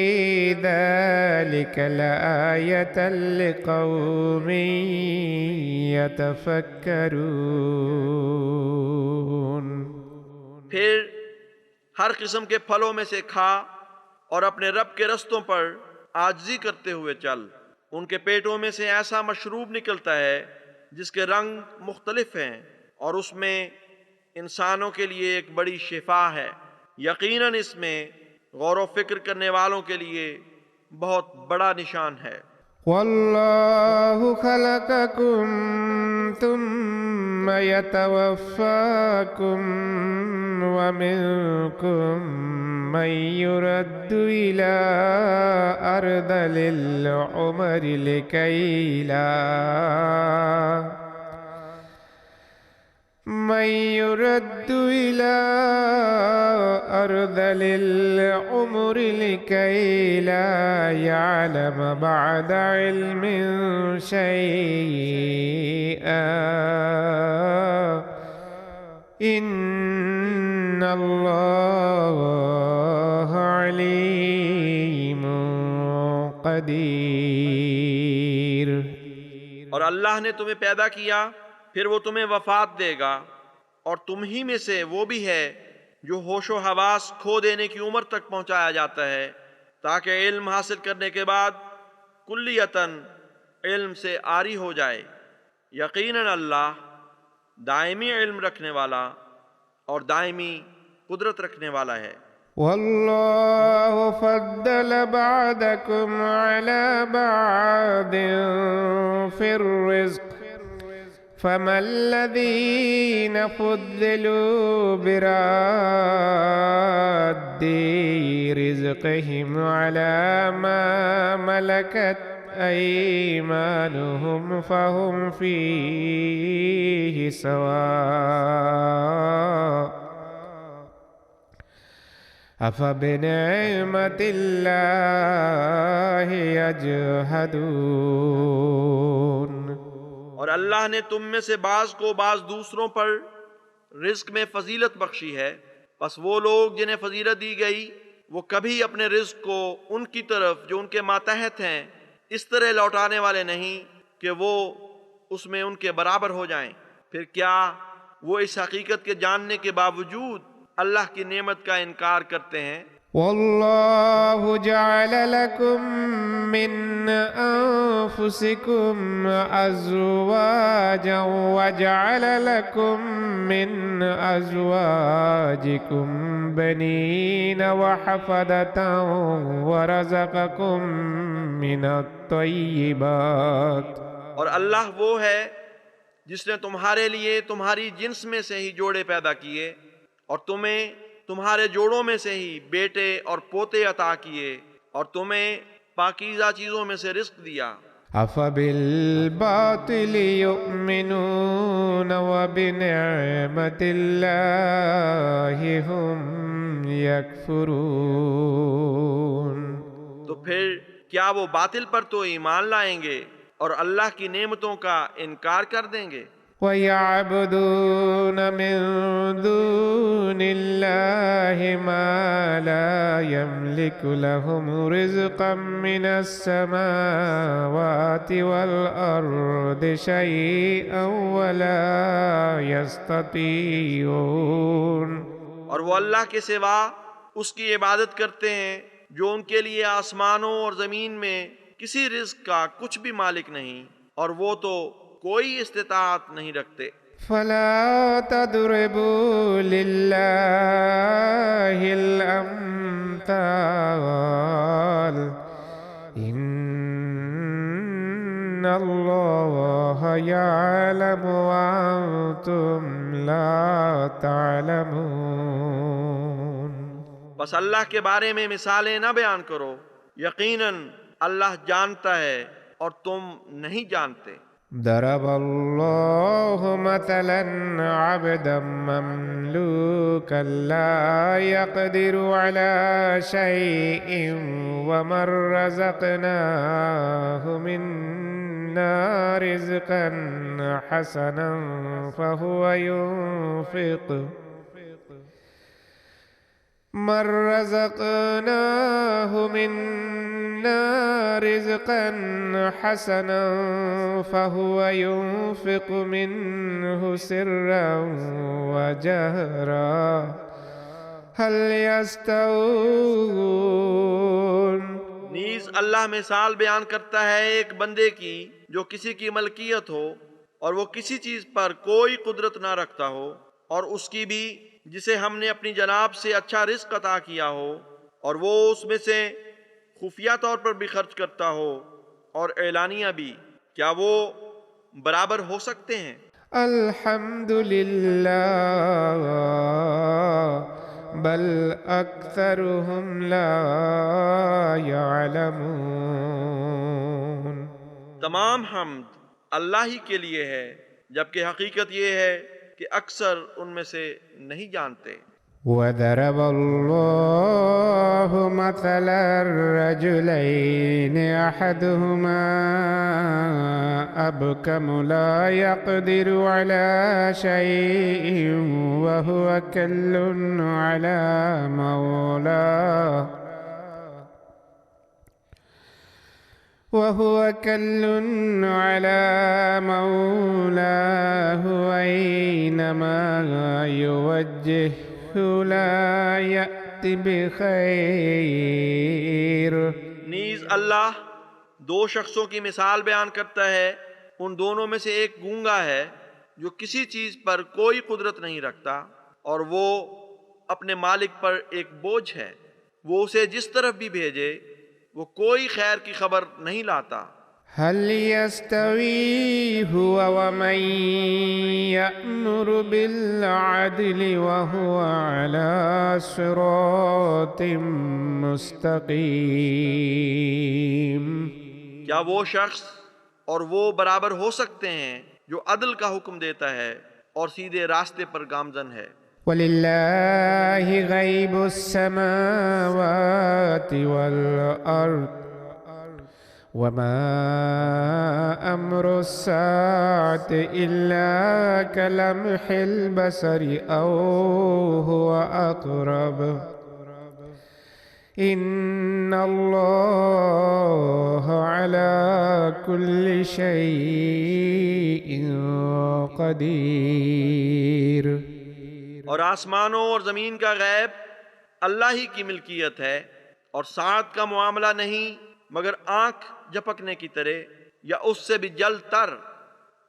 ذلك لآية لقوم يتفكرون۔ پھر ہر قسم کے پھلوں میں سے کھا اور اپنے رب کے رستوں پر عاجزی کرتے ہوئے چل۔ ان کے پیٹوں میں سے ایسا مشروب نکلتا ہے جس کے رنگ مختلف ہیں، اور اس میں انسانوں کے لیے ایک بڑی شفا ہے۔ یقیناً اس میں غور و فکر کرنے والوں کے لیے بہت بڑا نشان ہے۔ واللہ خلقکم ثم يتوفاکم ومنکم من يرد إلى أرذل العمر لكي لا يعلم بعد علم شيئا إن الله عليم قدیر۔ اور اللہ نے تمہیں پیدا کیا، پھر وہ تمہیں وفات دے گا، اور تم ہی میں سے وہ بھی ہے جو ہوش و حواس کھو دینے کی عمر تک پہنچایا جاتا ہے، تاکہ علم حاصل کرنے کے بعد کلیتاً علم سے عاری ہو جائے۔ یقیناً اللہ دائمی علم رکھنے والا اور دائمی قدرت رکھنے والا ہے۔ واللہ فضل بعضکم علی بعض فی الرزق فما الذین فضلوا براد رزقهم على ما ملكت أيمانهم فهم فيه سواء أفبنعمة الله يجحدون۔ اور اللہ نے تم میں سے بعض کو بعض دوسروں پر رزق میں فضیلت بخشی ہے، پس وہ لوگ جنہیں فضیلت دی گئی وہ کبھی اپنے رزق کو ان کی طرف جو ان کے ماتحت ہیں اس طرح لوٹانے والے نہیں کہ وہ اس میں ان کے برابر ہو جائیں۔ پھر کیا وہ اس حقیقت کے جاننے کے باوجود اللہ کی نعمت کا انکار کرتے ہیں؟ واللہ جعل لکم من انفسکم ازواجا وجعل لکم من ازواجکم بنین وحفدتا ورزقکم من الطیبات۔ اور اللہ وہ ہے جس نے تمہارے لیے تمہاری جنس میں سے ہی جوڑے پیدا کیے، اور تمہیں تمہارے جوڑوں میں سے ہی بیٹے اور پوتے عطا کیے، اور تمہیں پاکیزہ چیزوں میں سے رزق دیا۔ أَفَبِالْبَاطِلِ يُؤْمِنُونَ وَبِنِعْمَةِ اللَّهِ هُمْ يَكْفُرُونَ۔ تو پھر کیا وہ باطل پر تو ایمان لائیں گے اور اللہ کی نعمتوں کا انکار کر دیں گے؟ وَيَعْبُدُونَ مِن دُونِ اللَّهِ مَا لَا يَمْلِكُ لَهُمْ رِزْقًا مِّنَ السَّمَاوَاتِ وَالْأَرْضِ شَيْئًا وَلَا يَسْتَطِيعُونَ۔ اور وہ اللہ کے سوا اس کی عبادت کرتے ہیں جو ان کے لیے آسمانوں اور زمین میں کسی رزق کا کچھ بھی مالک نہیں، اور وہ تو کوئی استطاعت نہیں رکھتے۔ فَلَا تَضْرِبُوا لِلَّهِ الْأَمْثَالَ إِنَّ اللَّهَ يَعْلَمُ وَأَنْتُمْ لَا تَعْلَمُونَ۔ بس اللہ کے بارے میں مثالیں نہ بیان کرو، یقیناً اللہ جانتا ہے اور تم نہیں جانتے۔ ضرب الله مثلا عبدا مملوكا لا يقدر على شيء ومن رزقناه منا رزقا حسنا فهو ينفقه من رزقناه منا رزقا حسنا فهو ينفق منه سرا وجهرا هل يستوون۔ نیز اللہ مثال بیان کرتا ہے ایک بندے کی جو کسی کی ملکیت ہو اور وہ کسی چیز پر کوئی قدرت نہ رکھتا ہو، اور اس کی بھی جسے ہم نے اپنی جناب سے اچھا رزق عطا کیا ہو، اور وہ اس میں سے خفیہ طور پر بھی خرچ کرتا ہو اور اعلانیہ بھی، کیا وہ برابر ہو سکتے ہیں؟ الحمد للہ بل اکثرهم لا يعلمون۔ تمام حمد اللہ ہی کے لیے ہے، جبکہ حقیقت یہ ہے کہ اکثر ان میں سے نہیں جانتے۔ وَضَرَبَ اللَّهُ مَثَلًا رَجُلَيْنِ أَحَدُهُمَا أَبْكَمُ لَا يَقْدِرُ عَلَى شَيْءٍ وَهُوَ كَلٌّ عَلَى مَوْلَاهُ أَيْنَمَا يُوَجِّههُ لا يأت بخیر۔ نیز اللہ دو شخصوں کی مثال بیان کرتا ہے، ان دونوں میں سے ایک گونگا ہے جو کسی چیز پر کوئی قدرت نہیں رکھتا، اور وہ اپنے مالک پر ایک بوجھ ہے، وہ اسے جس طرف بھی بھیجے وہ کوئی خیر کی خبر نہیں لاتا۔ هل يستوي هو ومن يأمر بالعدل وهو على صراط مستقيم؟ کیا وہ شخص اور وہ برابر ہو سکتے ہیں جو عدل کا حکم دیتا ہے اور سیدھے راستے پر گامزن ہے؟ وَلِلَّهِ غَيْبُ السَّمَاوَاتِ وَالْأَرْضِ وَمَا أَمْرُ السَّاعَةِ إِلَّا كَلَمْحِ الْبَصَرِ أَوْ هُوَ أَقْرَبُ إِنَّ اللَّهَ عَلَى كُلِّ شَيْءٍ قَدِيرٌ۔ اور آسمانوں اور زمین کا غیب اللہ ہی کی ملکیت ہے، اور ساعت کا معاملہ نہیں مگر آنکھ جھپکنے کی طرح یا اس سے بھی جلد تر۔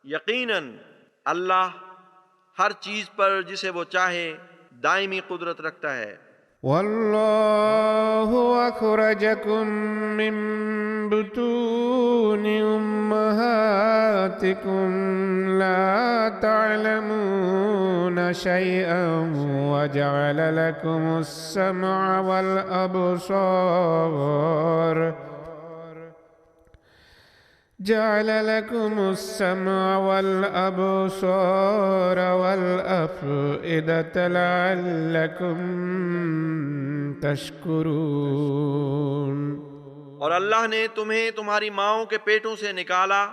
یقیناً اللہ ہر چیز پر جسے وہ چاہے دائمی قدرت رکھتا ہے۔ واللہ اخرجکم من بطون امہاتکم لا تعلمون شیئا وجعل لکم السمع والابصار جعل لكم السمع والأبصار والأفئدة لعلكم تشکرون۔ اور اللہ نے تمہیں تمہاری ماؤں کے پیٹوں سے نکالا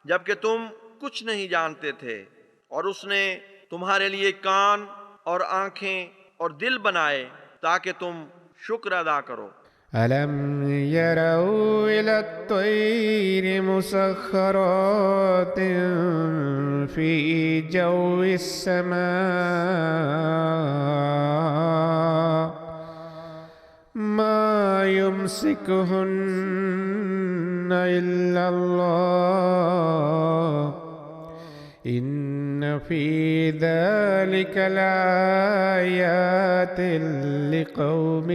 جبکہ تم کچھ نہیں جانتے تھے، اور اس نے تمہارے لیے کان اور آنکھیں اور دل بنائے تاکہ تم شکر ادا کرو۔ ألم يروا إلى الطير مسخرات في جو السماء ما يمسكهن إلا الله إن في ذلك لآيات لقوم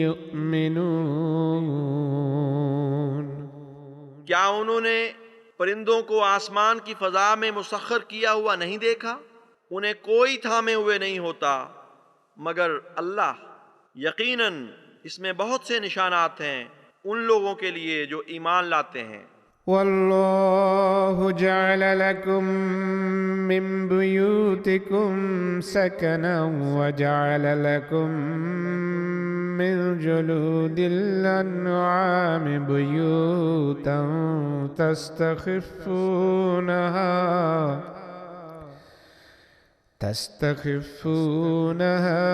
يؤمنون۔ کیا انہوں نے پرندوں کو آسمان کی فضا میں مسخر کیا ہوا نہیں دیکھا؟ انہیں کوئی تھامے ہوئے نہیں ہوتا مگر اللہ۔ یقیناً اس میں بہت سے نشانات ہیں ان لوگوں کے لیے جو ایمان لاتے ہیں۔ والله جعل لكم من بيوتكم سكنا وجعل لكم من جلود الأنعام بيوتا تستخفونها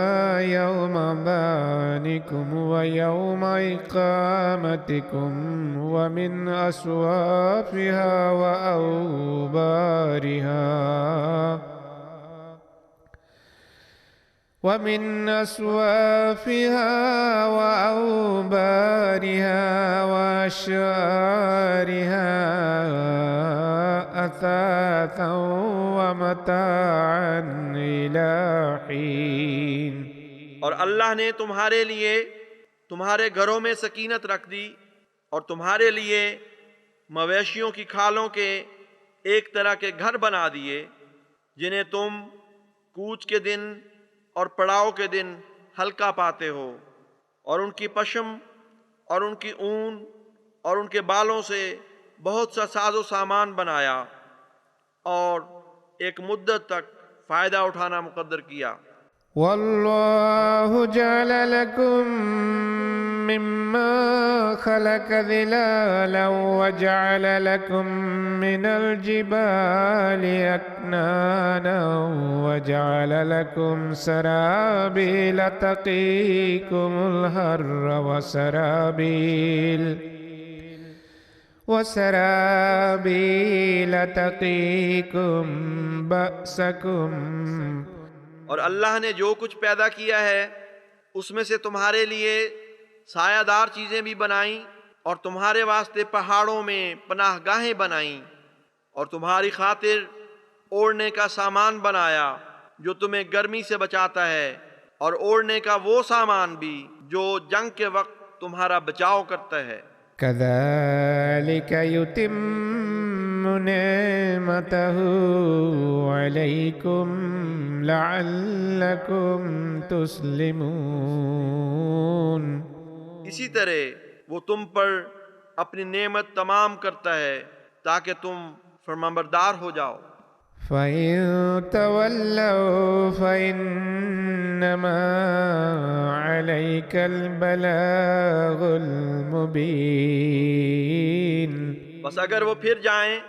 يوم ظعنكم ويوم إقامتكم ومن أصوافها وأوبارها وأشعارها أثاثا ومتاعا إلى حين۔ اور اللہ نے تمہارے لیے تمہارے گھروں میں سکینت رکھ دی اور تمہارے لیے مویشیوں کی کھالوں کے ایک طرح کے گھر بنا دیے جنہیں تم کوچ کے دن اور پڑاؤ کے دن ہلکا پاتے ہو، اور ان کی پشم اور ان کی اون اور ان کے بالوں سے بہت سا ساز و سامان بنایا اور ایک مدت تک فائدہ اٹھانا مقدر کیا۔ والله جعل لكم مما خلق ظلالا وجعل لكم من الجبال أكنانا وجعل لكم سرابيل تقيكم الحر وسرابيل تقيكم بأسكم۔ اور اللہ نے جو کچھ پیدا کیا ہے اس میں سے تمہارے لیے سایہ دار چیزیں بھی بنائیں اور تمہارے واسطے پہاڑوں میں پناہ گاہیں بنائیں اور تمہاری خاطر اوڑھنے کا سامان بنایا جو تمہیں گرمی سے بچاتا ہے، اور اوڑھنے کا وہ سامان بھی جو جنگ کے وقت تمہارا بچاؤ کرتا ہے۔ كذلك يتم نعمته عليكم لعلكم تسلمون۔ اسی طرح وہ تم پر اپنی نعمت تمام کرتا ہے تاکہ تم فرمانبردار ہو جاؤ۔ فإن تولوا فإنما عليك البلاغ المبين۔ بس اگر وہ پھر جائیں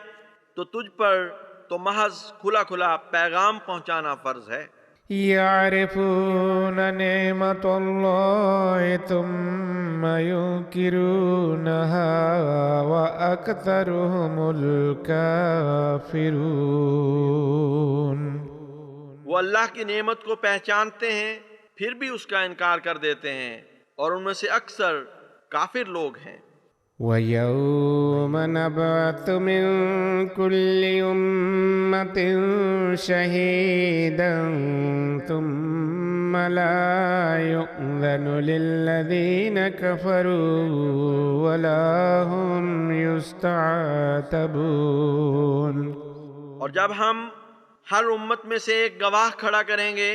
تو تجھ پر تو محض کھلا کھلا پیغام پہنچانا فرض ہے۔ يعرفون نعمة الله ثم ينكرونها وأكثرهم الكافرون۔ وہ اللہ کی نعمت کو پہچانتے ہیں پھر بھی اس کا انکار کر دیتے ہیں، اور ان میں سے اکثر کافر لوگ ہیں۔ وَيَوْمَ نَبْعَثُ مِن كُلِّ أُمَّةٍ شَهِيدًا ثُمَّ لَا يُؤْذَنُ لِلَّذِينَ كَفَرُوا وَلَا هُمْ يُسْتَعْتَبُونَ۔ اور جب ہم ہر امت میں سے ایک گواہ کھڑا کریں گے،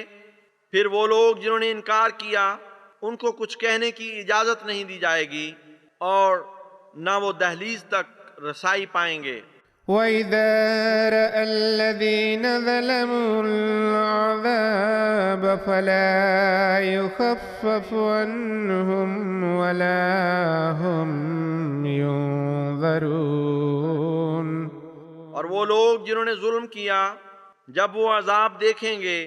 پھر وہ لوگ جنہوں نے انکار کیا ان کو کچھ کہنے کی اجازت نہیں دی جائے گی اور نہ وہ دہلیز تک رسائی پائیں گے۔ وَإِذَا رَأَى الَّذِينَ ظَلَمُوا الْعَذَابَ فَلَا يُخَفَّفُ عَنْهُمْ وَلَا هُمْ يُنظَرُونَ۔ اور وہ لوگ جنہوں نے ظلم کیا جب وہ عذاب دیکھیں گے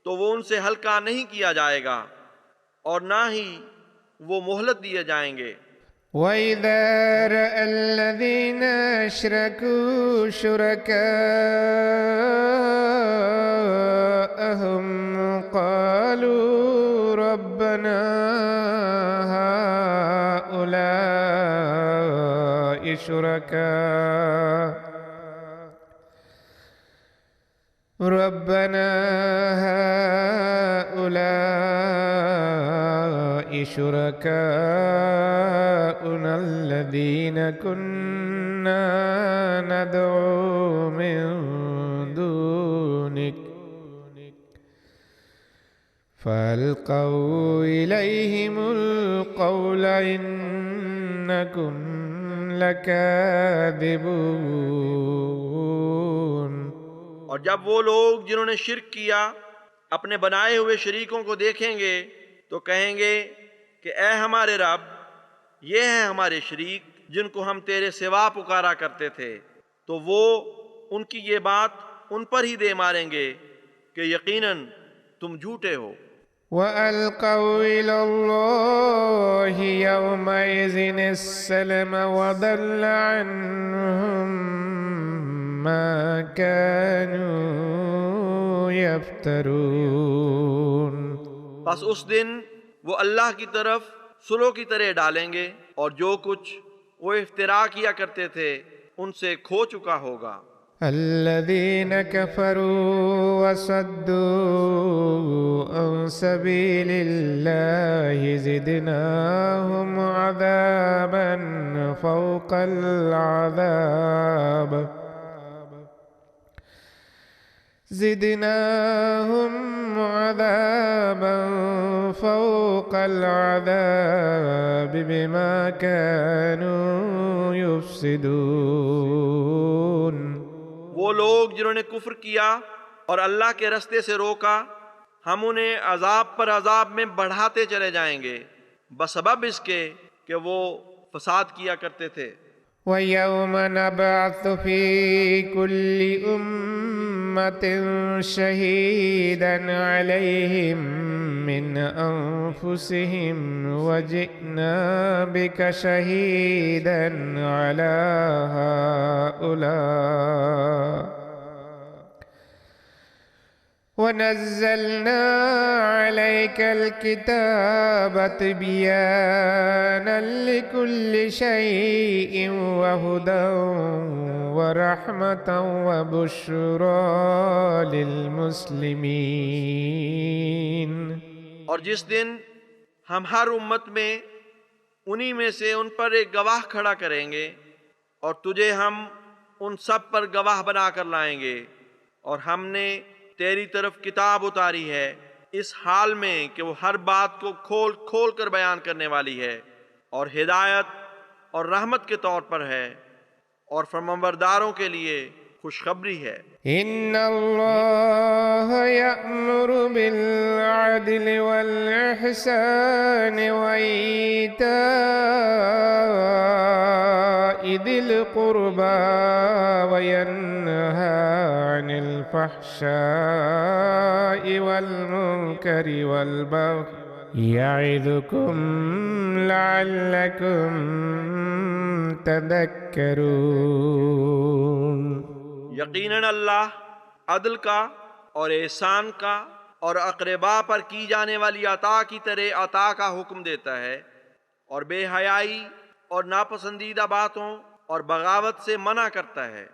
تو وہ ان سے ہلکا نہیں کیا جائے گا اور نہ ہی وہ مہلت دیے جائیں گے۔ وَإِذَا رَأَى الَّذِينَ أَشْرَكُوا شُرَكَاءَهُمْ قَالُوا رَبَّنَا هَؤُلَاءِ شُرَكَاؤُنَا الَّذِينَ كُنَّا نَدْعُو مِن دُونِكَ فَأَلْقَوْا إِلَيْهِمُ الْقَوْلَ إِنَّكُمْ لَكَاذِبُونَ۔ اور جب وہ لوگ جنہوں نے شرک کیا اپنے بنائے ہوئے شریکوں کو دیکھیں گے تو کہیں گے کہ اے ہمارے رب، یہ ہیں ہمارے شریک جن کو ہم تیرے سوا پکارا کرتے تھے، تو وہ ان کی یہ بات ان پر ہی دے ماریں گے کہ یقیناً تم جھوٹے ہو۔ وَأَلْقَوْا إِلَى اللَّهِ يَوْمَئِذٍ السَّلَمَ وَضَلَّ عَنْهُمْ مَا كَانُوا يَفْتَرُونَ۔ بس اس دن وہ اللہ کی طرف سلو کی طرح ڈالیں گے اور جو کچھ وہ افترا کیا کرتے تھے ان سے کھو چکا ہوگا۔ الذين كفروا وصدوا عن سبيل الله زدناهم عذابا فوق العذاب بما كانوا يفسدون۔ وہ لوگ جنہوں نے کفر کیا اور اللہ کے رستے سے روکا، ہم انہیں عذاب پر عذاب میں بڑھاتے چلے جائیں گے بسبب اس کے کہ وہ فساد کیا کرتے تھے۔ وَيَوْمَ نَبْعَثُ فِي كُلِّ أُمَّةٍ شَهِيدًا عَلَيْهِمْ مِنْ أَنفُسِهِمْ وَجِئْنَا بِكَ شَهِيدًا عَلَى هَؤُلَاءِ وَنَزَّلْنَا عَلَيْكَ الْكِتَابَ تِبْيَانًا لِكُلِّ شَيْءٍ وَهُدًى وَرَحْمَةً وَبُشْرَى لِلْمُسْلِمِينَ۔ اور جس دن ہم ہر امت میں انہی میں سے ان پر ایک گواہ کھڑا کریں گے اور تجھے ہم ان سب پر گواہ بنا کر لائیں گے، اور ہم نے تیری طرف کتاب اتاری ہے اس حال میں کہ وہ ہر بات کو کھول کھول کر بیان کرنے والی ہے اور ہدایت اور رحمت کے طور پر ہے اور فرمانبرداروں کے لیے خوشخبری ہے۔ ان اللہ یأمر بالعدل والإحسان وإیتاء ذی القربى وینہی عن الفحشاء والمنکر والبغی یعظکم لعلکم تذکرون۔ یقیناً اللہ عدل کا اور احسان کا اور اقربا پر کی جانے والی عطا کی طرح عطا کا حکم دیتا ہے، اور بے حیائی اور ناپسندیدہ باتوں اور بغاوت سے منع کرتا ہے۔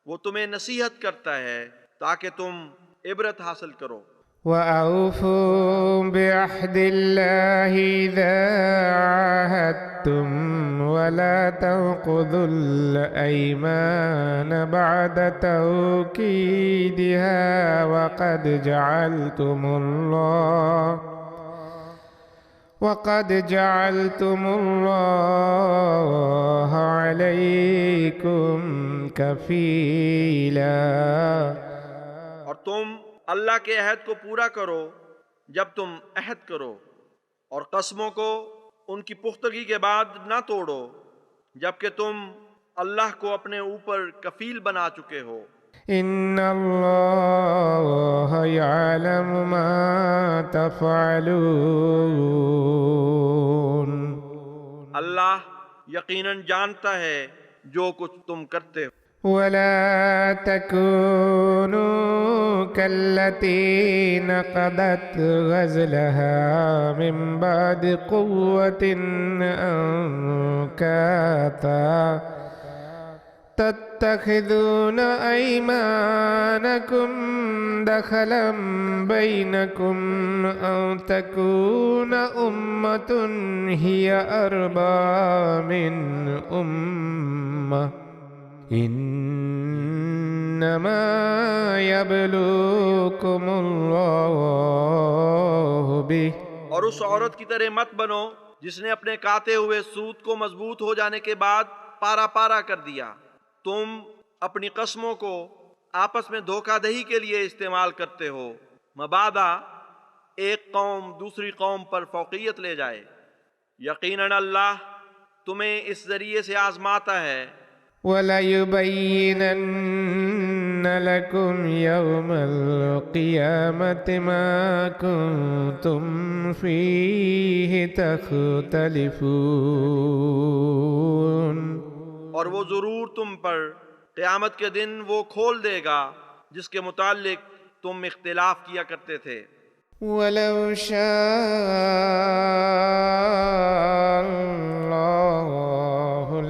وہ تمہیں نصیحت کرتا ہے تاکہ تم عبرت حاصل کرو۔ وَأَوْفُوا بِعَهْدِ اللَّهِ إِذَا عَاهَدتُّمْ وَلَا تَنقُضُوا الْأَيْمَانَ بَعْدَ تَوْكِيدِهَا وَقَدْ جَعَلْتُمُ اللَّهَ عَلَيْكُمْ كَفِيلًا۔ اور تم اللہ کے عہد کو پورا کرو جب تم عہد کرو، اور قسموں کو ان کی پختگی کے بعد نہ توڑو جبکہ تم اللہ کو اپنے اوپر کفیل بنا چکے ہو۔ إن الله يعلم ما تفعلون. اللہ یقیناً جانتا ہے جو کچھ تم کرتے ہو. ولا تكونوا كالتي نقضت غزلها من بعد قوة أنكاثا تتخذون أيمانكم دخلا بينكم أن تكون أمة هي أربى من أمة إنما يبلوكم الله به. اور اس عورت کی طرح مت بنو جس نے اپنے کاتے ہوئے سوت کو مضبوط ہو جانے کے بعد پارا پارا کر دیا. تم اپنی قسموں کو آپس میں دھوکہ دہی کے لیے استعمال کرتے ہو مبادا ایک قوم دوسری قوم پر فوقیت لے جائے. یقیناً اللہ تمہیں اس ذریعے سے آزماتا ہے. وَلَيُبَيِّنَنَّ لَكُمْ يَوْمَ الْقِيَامَةِ مَا كُنْتُمْ فِيهِ تَخْتَلِفُونَ. اور وہ ضرور تم پر قیامت کے دن وہ کھول دے گا جس کے متعلق تم اختلاف کیا کرتے تھے. وَلَوْ شَاءَ اللَّهُ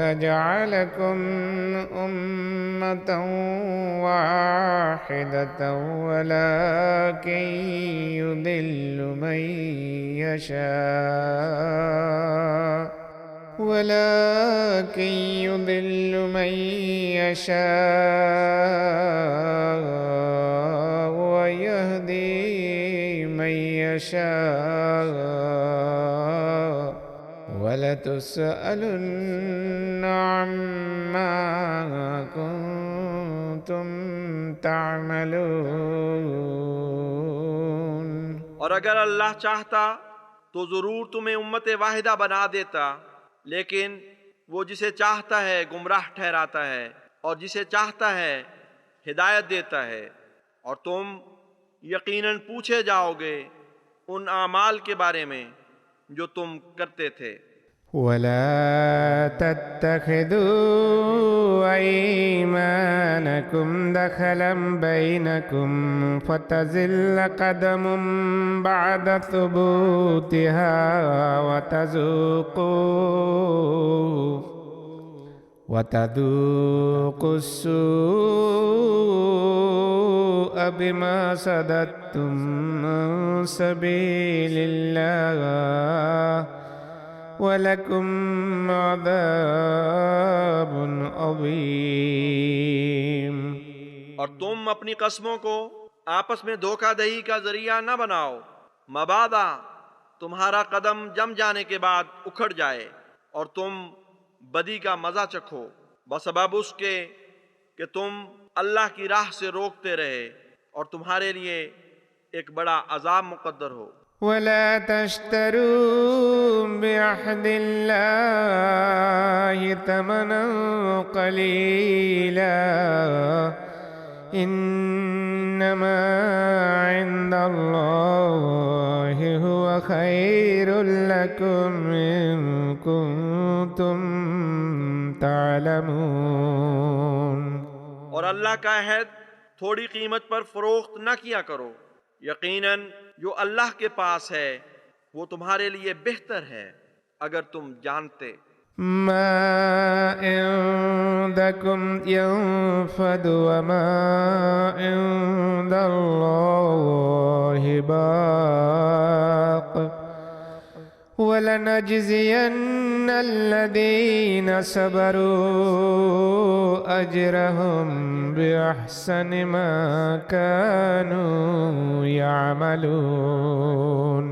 لَجَعَلَكُمْ أُمَّةً وَاحِدَةً وَلَكِنْ يُضِلُّ مَنْ يَشَاءُ وَيَهْدِي مَن يَشَاءُ وَلَتُسْأَلُنَّ عَمَّا كُنتُمْ تَعْمَلُونَ. اور اگر اللہ چاہتا تو ضرور تمہیں امت واحدہ بنا دیتا، لیکن وہ جسے چاہتا ہے گمراہ ٹھہراتا ہے اور جسے چاہتا ہے ہدایت دیتا ہے. اور تم یقیناً پوچھے جاؤ گے ان اعمال کے بارے میں جو تم کرتے تھے. ولا تتخذوا أيمانكم دخلا بينكم فتزل قدم بعد ثبوتها وتذوقوا السوء بما صددتم عن سبيل الله وَلَكُمْ عَذَابٌ عَظِيمٌ. اور تم اپنی قسموں کو آپس میں دھوکہ دہی کا ذریعہ نہ بناؤ مبادا تمہارا قدم جم جانے کے بعد اکھڑ جائے اور تم بدی کا مزہ چکھو بسبب اس کے کہ تم اللہ کی راہ سے روکتے رہے اور تمہارے لیے ایک بڑا عذاب مقدر ہو. ولا تشتروا بعهد الله ثمنا قليلا إنما عند الله هو خير لكم إن كنتم تعلمون. اور اللہ کا عہد تھوڑی قیمت پر فروخت نہ کیا کرو. یقیناً جو اللہ کے پاس ہے وہ تمہارے لیے بہتر ہے اگر تم جانتے. ما عندكم ينفد وما عند الله باق وَلَنَجْزِيَنَّ الَّذِينَ صَبَرُوا أَجْرَهُمْ بِأَحْسَنِ مَا كَانُوا يَعْمَلُونَ۔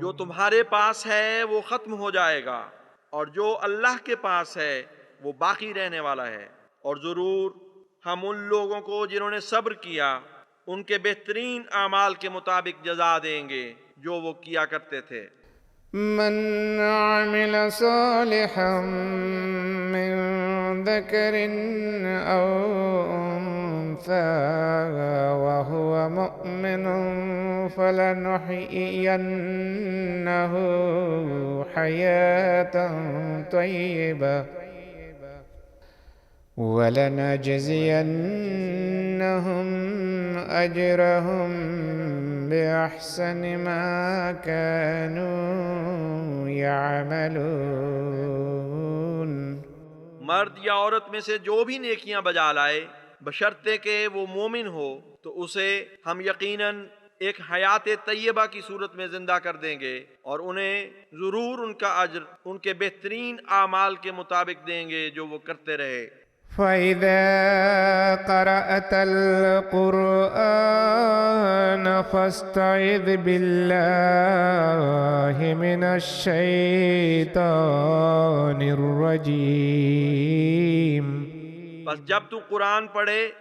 جو تمہارے پاس ہے وہ ختم ہو جائے گا اور جو اللہ کے پاس ہے وہ باقی رہنے والا ہے، اور ضرور ہم ان لوگوں کو جنہوں نے صبر کیا ان کے بہترین اعمال کے مطابق جزا دیں گے جو وہ کیا کرتے تھے۔ من عمل صالحا من ذكر أو أنثى وهو مؤمن فلنحيينه حياة طيبة ولنجزينهم أجرهم بأحسن ما كانوا يعملون۔ مرد یا عورت میں سے جو بھی نیکیاں بجا لائے بشرطے کہ وہ مومن ہو تو اسے ہم یقیناً ایک حیات طیبہ کی صورت میں زندہ کر دیں گے اور انہیں ضرور ان کا اجر ان کے بہترین اعمال کے مطابق دیں گے جو وہ کرتے رہے۔ فإذا قرأت القرآن فاستعذ بالله من الشيطان الرجيم۔ بس جب تو قرآن پڑھے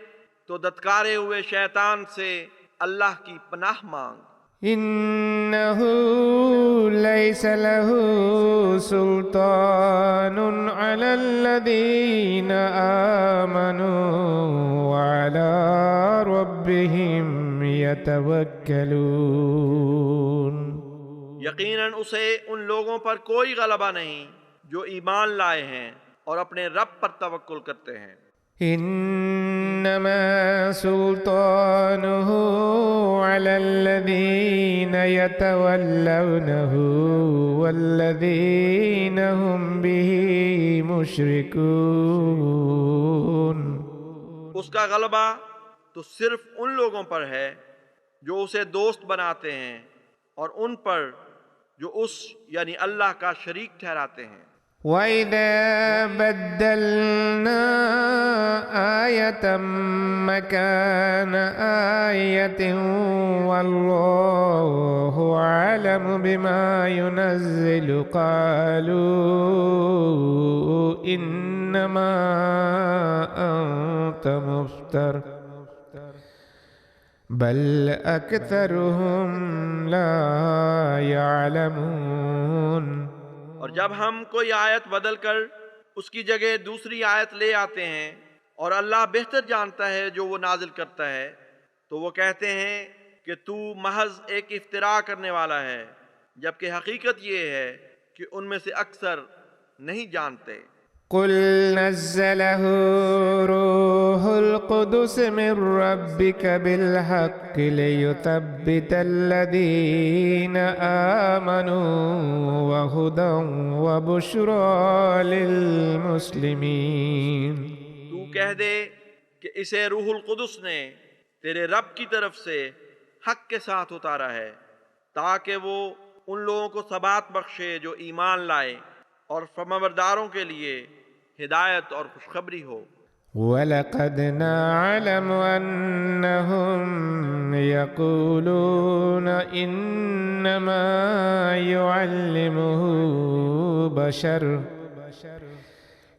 تو دتکارے ہوئے شیطان سے اللہ کی پناہ مانگ۔ إنه ليس له سلطان على الذين آمنوا وعلى ربهم يتوكلون۔ یقیناً اسے ان لوگوں پر کوئی غلبہ نہیں جو ایمان لائے ہیں اور اپنے رب پر توکل کرتے ہیں۔ إنما سلطانه على الذين يتولونه والذين هم به مشركون۔ اس کا غلبہ تو صرف ان لوگوں پر ہے جو اسے دوست بناتے ہیں اور ان پر جو اس یعنی اللہ کا شریک ٹھہراتے ہیں۔ وَإِذَا بَدَّلْنَا آيَةً مَكَانَ آيَةٍ وَاللَّهُ أَعْلَمُ بِمَا يُنَزِّلُ قَالُوا إِنَّمَا أَنْتَ مُفْتَرٍ بَلْ أَكْثَرُهُمْ لَا يَعْلَمُونَ۔ اور جب ہم کوئی آیت بدل کر اس کی جگہ دوسری آیت لے آتے ہیں اور اللہ بہتر جانتا ہے جو وہ نازل کرتا ہے تو وہ کہتے ہیں کہ تو محض ایک افتراء کرنے والا ہے، جبکہ حقیقت یہ ہے کہ ان میں سے اکثر نہیں جانتے۔ قل نزله روح القدس من ربك بالحق ليثبت الذين آمنوا وهدى وبشرى للمسلمين۔ تو کہہ دے کہ اسے روح القدس نے تیرے رب کی طرف سے حق کے ساتھ اتارا ہے تاکہ وہ ان لوگوں کو ثبات بخشے جو ایمان لائے اور فرمانبرداروں کے لیے ہدایت اور خوشخبری ہو۔ وَلَقَدْ نَعْلَمُ أَنَّهُمْ يَقُولُونَ إِنَّمَا يُعَلِّمُهُ بَشَرٌ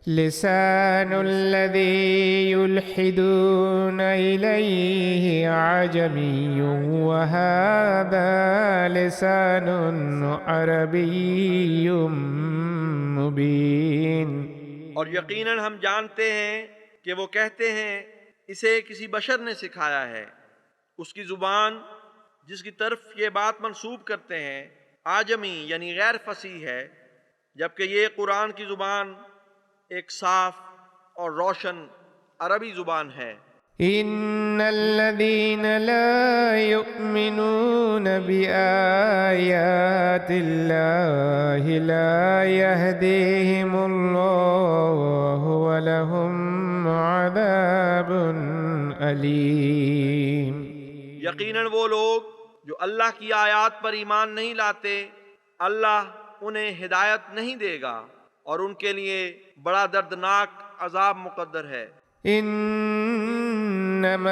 لِسَانُ الَّذِي يُلْحِدُونَ إِلَيْهِ عَجَمِيٌّ وَهَذَا لِسَانٌ عَرَبِيٌّ مُبِينٌ۔ اور یقیناً ہم جانتے ہیں کہ وہ کہتے ہیں اسے کسی بشر نے سکھایا ہے۔ اس کی زبان جس کی طرف یہ بات منسوب کرتے ہیں آجمی یعنی غیر فصیح ہے، جبکہ یہ قرآن کی زبان ایک صاف اور روشن عربی زبان ہے۔ إن الذين لا يؤمنون بآيات الله لا يهديهم الله ولهم عذاب أليم۔ یقیناً وہ لوگ جو اللہ کی آیات پر ایمان نہیں لاتے اللہ انہیں ہدایت نہیں دے گا اور ان کے لیے بڑا دردناک عذاب مقدر ہے۔ إنما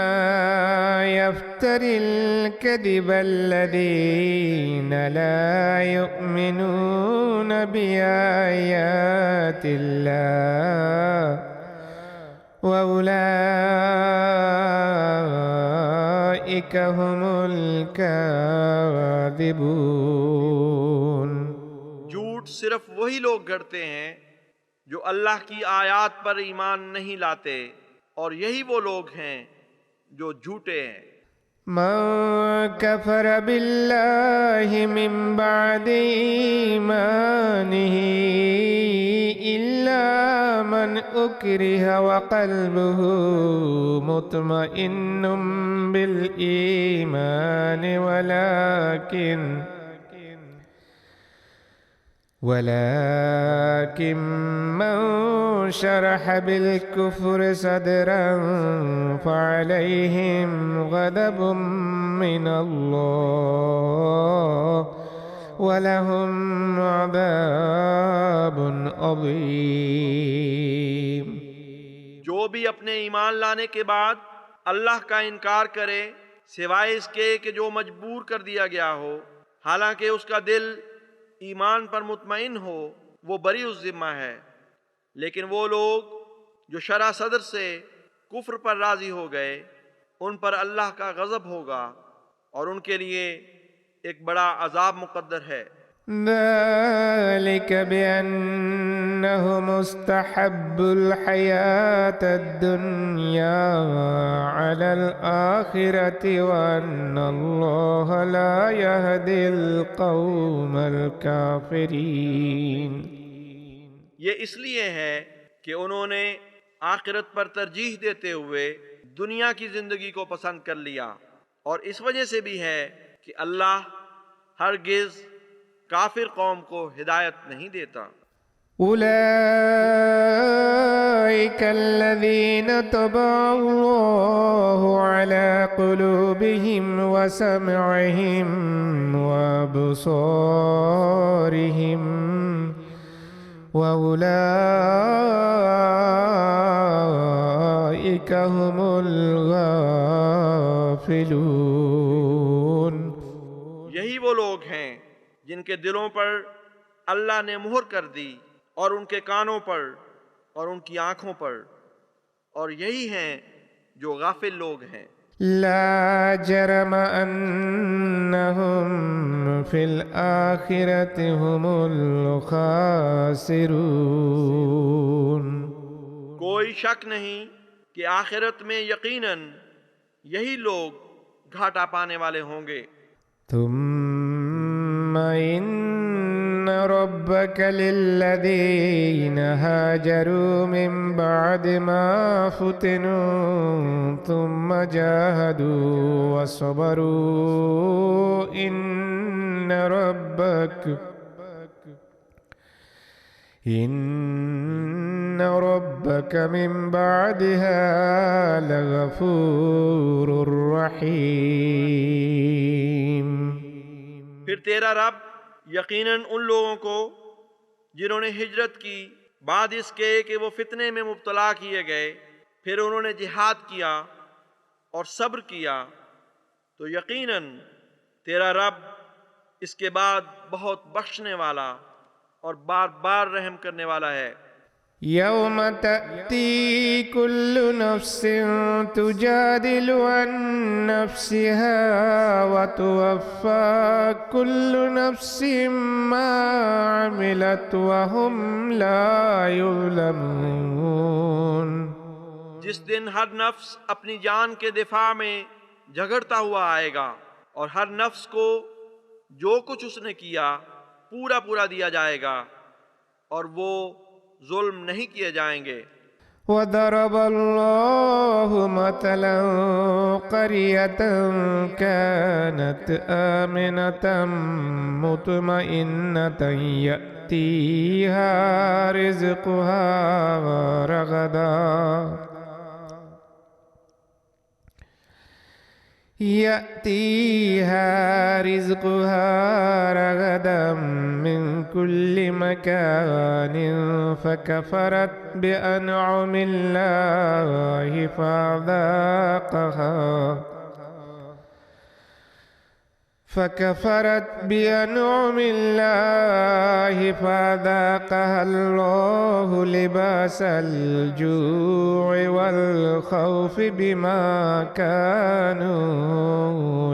يفتري الكذب الذين لا يؤمنون بآيات الله وأولئك هم الكاذبون۔ جھوٹ صرف وہی لوگ گڑتے ہیں جو اللہ کی آیات پر ایمان نہیں لاتے اور یہی وہ لوگ ہیں جو جھوٹے ہیں۔ من كفر بالله من بعد إيمانه إلا من أكره وقلبه مطمئن بالإيمان ولكن من شرح بالكفر صدرا فعليهم غضب من الله ولهم عذاب عظيم۔ جو بھی اپنے ایمان لانے کے بعد اللہ کا انکار کرے سوائے اس کے کہ جو مجبور کر دیا گیا ہو، حالانکہ اس کا دل ایمان پر مطمئن ہو، وہ بری الذمہ ہے، لیکن وہ لوگ جو شرح صدر سے کفر پر راضی ہو گئے ان پر اللہ کا غضب ہوگا اور ان کے لیے ایک بڑا عذاب مقدر ہے۔ ذلك بأنهم استحبوا الحياة الدنيا على الآخرة وأن الله لا يهدي القوم الكافرين۔ یہ اس لیے ہے کہ انہوں نے آخرت پر ترجیح دیتے ہوئے دنیا کی زندگی کو پسند کر لیا، اور اس وجہ سے بھی ہے کہ اللہ ہرگز کافر قوم کو ہدایت نہیں دیتا۔ أولئك الذين طبع الله على قلوبهم وسمعهم وأبصارهم وأولئك هم الغافلون۔ یہی وہ لوگ ہیں جن کے دلوں پر اللہ نے مہر کر دی، اور ان کے کانوں پر اور ان کی آنکھوں پر، اور یہی ہیں جو غافل لوگ ہیں۔ لا جرم أنهم في الآخرة هم الخاسرون۔ کوئی شک نہیں کہ آخرت میں یقیناً یہی لوگ گھاٹا پانے والے ہوں گے۔ ثم إن ربك للذين هاجروا من بعد ما فتنوا ثم جاهدوا وصبروا إن ربك من بعدها لغفور رحيم۔ پھر تیرا رب یقیناً ان لوگوں کو جنہوں نے ہجرت کی بعد اس کے کہ وہ فتنے میں مبتلا کیے گئے، پھر انہوں نے جہاد کیا اور صبر کیا، تو یقیناً تیرا رب اس کے بعد بہت بخشنے والا اور بار بار رحم کرنے والا ہے۔ يوم تأتي كل نفس تجادل عن نفسها وتوفى كل نفس ما عملت وهم لا يظلمون۔ جس دن ہر نفس اپنی جان کے دفاع میں جھگڑتا ہوا آئے گا، اور ہر نفس کو جو کچھ اس نے کیا پورا پورا دیا جائے گا، اور وہ ظلم نہیں کیے جائیں گے۔ وضرب الله مثلا قرية كانت آمنة مطمئنة يأتيها رزقها رغدا من كل مكان فكفرت بأنعم الله فذاقها الله لباس الجوع والخوف بما كانوا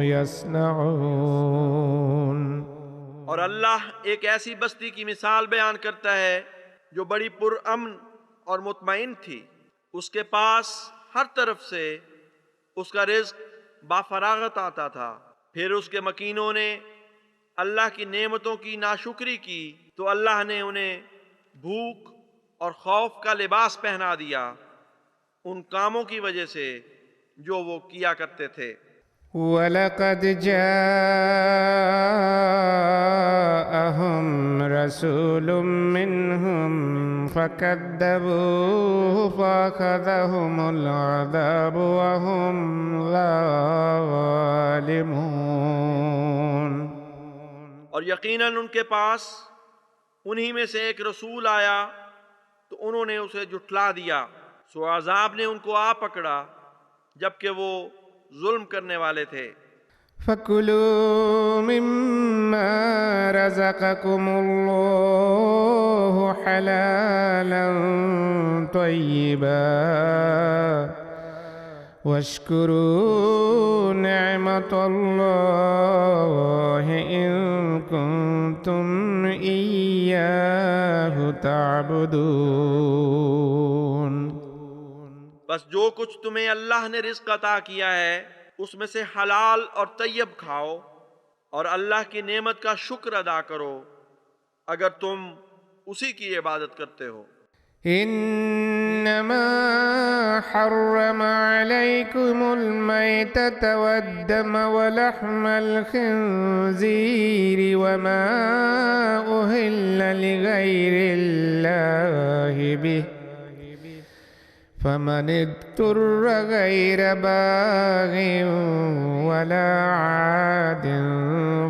يصنعون۔ اور اللہ ایک ایسی بستی کی مثال بیان کرتا ہے جو بڑی پرامن اور مطمئن تھی، اس کے پاس ہر طرف سے اس کا رزق بافراغت آتا تھا۔ پھر اس کے مکینوں نے اللہ کی نعمتوں کی ناشکری کی تو اللہ نے انہیں بھوک اور خوف کا لباس پہنا دیا ان کاموں کی وجہ سے جو وہ کیا کرتے تھے۔ وَلَقَدْ جَاءَهُمْ رَسُولٌ مِّنْهُمْ فَكَذَّبُوهُ فَأَخَذَهُمُ الْعَذَابُ وَهُمْ ظَالِمُونَ۔ اور یقیناً ان کے پاس انہی میں سے ایک رسول آیا تو انہوں نے اسے جھٹلا دیا، سو عذاب نے ان کو آ پکڑا جبکہ وہ ظلم کرنے والے تھے۔ فَكُلُوا مِمَّا رَزَقَكُمُ اللَّهُ حَلَالًا طَيِّبًا وَاشْكُرُوا نِعْمَةَ اللَّهِ إِن كُنتُمْ إِيَّاهُ تَعْبُدُونَ۔ بس جو کچھ تمہیں اللہ نے رزق عطا کیا ہے اس میں سے حلال اور طیب کھاؤ اور اللہ کی نعمت کا شکر ادا کرو اگر تم اسی کی عبادت کرتے ہو۔ انما حرم عليكم الميتة والدم ولحم الخنزير وما أهل لغير الله به فمن اضطر غير باغ ولا عاد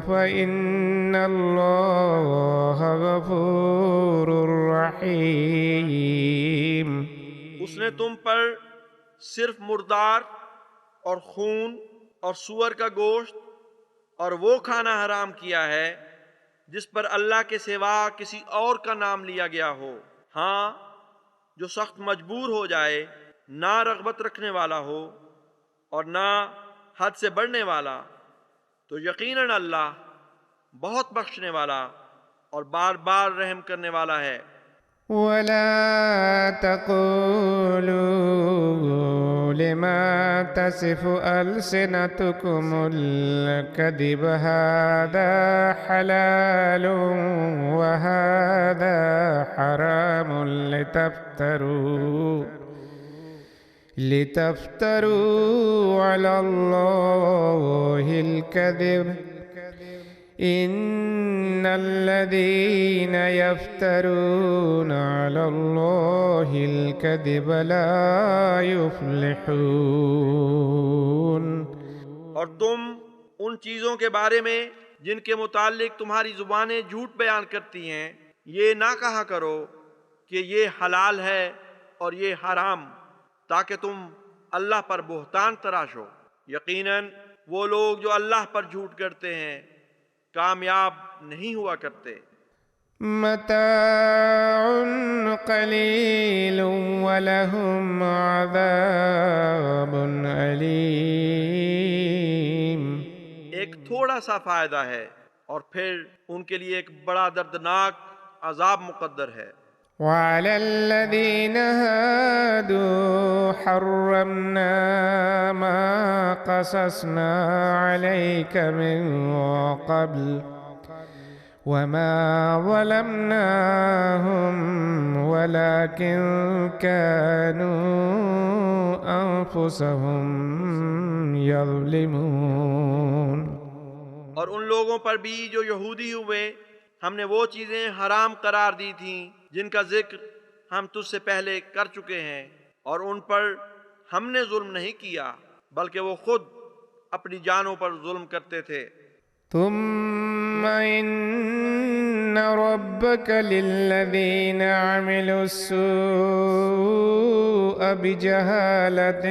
فإن الله غفور رحيم۔ اس نے تم پر صرف مردار اور خون اور سور کا گوشت اور وہ کھانا حرام کیا ہے جس پر اللہ کے سوا کسی اور کا نام لیا گیا ہو، ہاں جو سخت مجبور ہو جائے، نہ رغبت رکھنے والا ہو اور نہ حد سے بڑھنے والا، تو یقیناً اللہ بہت بخشنے والا اور بار بار رحم کرنے والا ہے۔ ولا تقولوا لما تصف ألسنتكم الكذب هذا حلال وهذا حرام لتفتروا على الله الكذب إن الذين يفترون على الله الكذب لا يفلحون۔ اور تم ان چیزوں کے بارے میں جن کے متعلق تمہاری زبانیں جھوٹ بیان کرتی ہیں یہ نہ کہا کرو کہ یہ حلال ہے اور یہ حرام، تاکہ تم اللہ پر بہتان تراشو۔ یقیناً وہ لوگ جو اللہ پر جھوٹ کرتے ہیں کامیاب نہیں ہوا کرتے۔ متاع قلیل ولہم عذاب علیم۔ ایک تھوڑا سا فائدہ ہے اور پھر ان کے لیے ایک بڑا دردناک عذاب مقدر ہے۔ وعلى الذين هادوا حرمنا ما قصصنا عليك من قبل وما ظلمناهم ولكن كانوا أنفسهم يظلمون۔ اور ان لوگوں پر بھی جو یہودی ہوئے ہم نے وہ چیزیں حرام قرار دی تھیں جن کا ذکر ہم تجھ سے پہلے کر چکے ہیں، اور ان پر ہم نے ظلم نہیں کیا بلکہ وہ خود اپنی جانوں پر ظلم کرتے تھے۔ ثم إن ربك للذين عملوا السوء بجهالة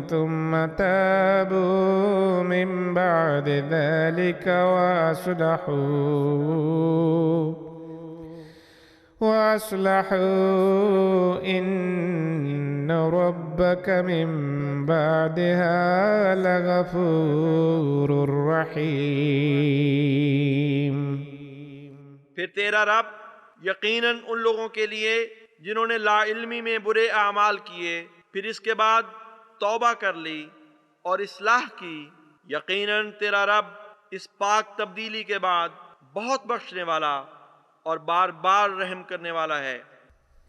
ثم تابوا من بعد ذلك وأصلحوا إن ربك من بعدها لغفور رحيم۔ پھر تیرا رب یقیناً ان لوگوں کے لیے جنہوں نے لا علمی میں برے اعمال کیے پھر اس کے بعد توبہ کر لی اور اصلاح کی، یقیناً تیرا رب اس پاک تبدیلی کے بعد بہت بخشنے والا اور بار بار رحم کرنے والا ہے۔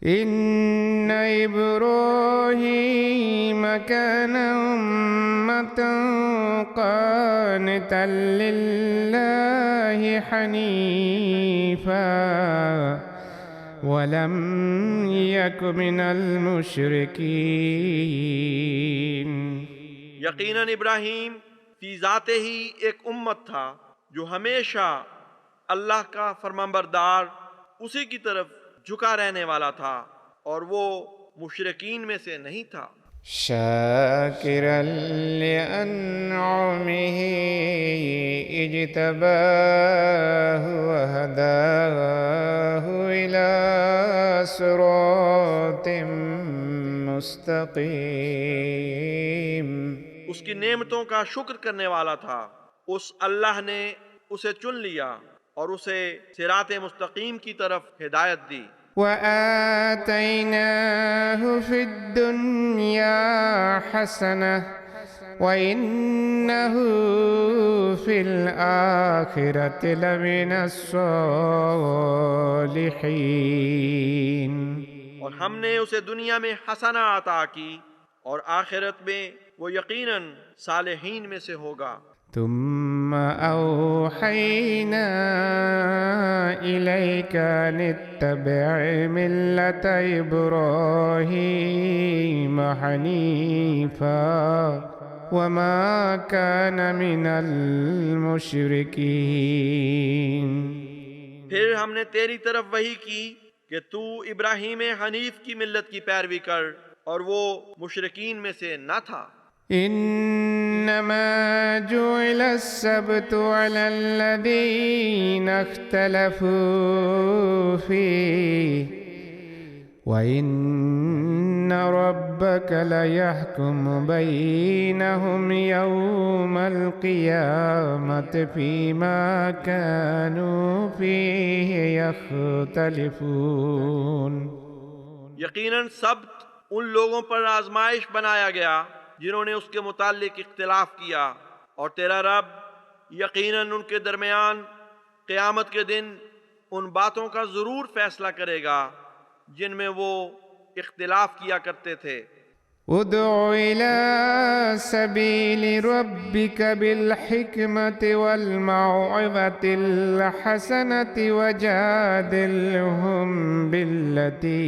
إن إبراهيم كان أمة قانتا لله حنيفا ولم يك من المشركين۔ یقیناً ابراہیم فی ذات ہی ایک امت تھا جو ہمیشہ اللہ کا فرمانبردار، اسی کی طرف جھکا رہنے والا تھا، اور وہ مشرکین میں سے نہیں تھا۔ شاكرا لأنعمه اجتباه وهداه إلى صراط مستقيم۔ اس کی نعمتوں کا شکر کرنے والا تھا، اس اللہ نے اسے چن لیا اور اسے صراط مستقیم کی طرف ہدایت دی۔ وآتيناه في الدنيا حسنة وإنه في الآخرة لمن الصالحين۔ اور ہم نے اسے دنیا میں حسنہ عطا کی اور آخرت میں وہ یقیناً صالحین میں سے ہوگا۔ ثم أوحينا إليك أن اتبع ملة إبراهيم حنيفا وما كان من المشركين۔ پھر ہم نے تیری طرف وحی کی کہ تو ابراہیم حنیف کی ملت کی پیروی کر، اور وہ مشرکین میں سے نہ تھا۔ إنما جعل السبت على الذين اختلفوا فيه وإن ربك ليحكم بينهم يوم القيامة فيما كانوا فيه يختلفون۔ یقیناً سبت ان لوگوں پر آزمائش بنایا گیا جنہوں نے اس کے متعلق اختلاف کیا، اور تیرا رب یقیناً ان کے درمیان قیامت کے دن ان باتوں کا ضرور فیصلہ کرے گا جن میں وہ اختلاف کیا کرتے تھے۔ ادع إلى سبيل ربك بالحكمة والموعظة الحسنة وجادلهم بالتي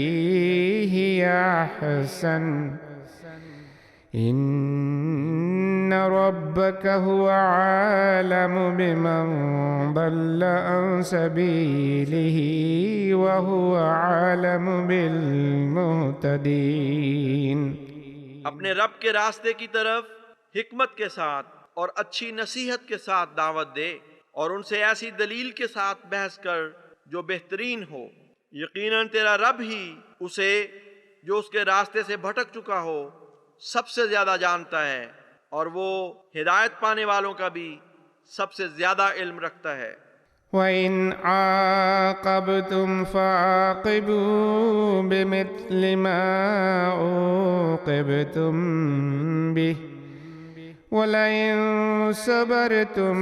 هي أحسن إن ربك هو عالم بمن ضل عن سبيله وهو عالم بالمهتدين۔ اپنے رب کے راستے کی طرف حکمت کے ساتھ اور اچھی نصیحت کے ساتھ دعوت دے، اور ان سے ایسی دلیل کے ساتھ بحث کر جو بہترین ہو۔ یقیناً تیرا رب ہی اسے جو اس کے راستے سے بھٹک چکا ہو سب سے زیادہ جانتا ہے، اور وہ ہدایت پانے والوں کا بھی سب سے زیادہ علم رکھتا ہے۔ وَإِنْ عَاقَبْتُمْ فَعَاقِبُوا بِمِثْلِ مَا عُوقِبْتُمْ بِهِ وَلَئِنْ صَبَرْتُمْ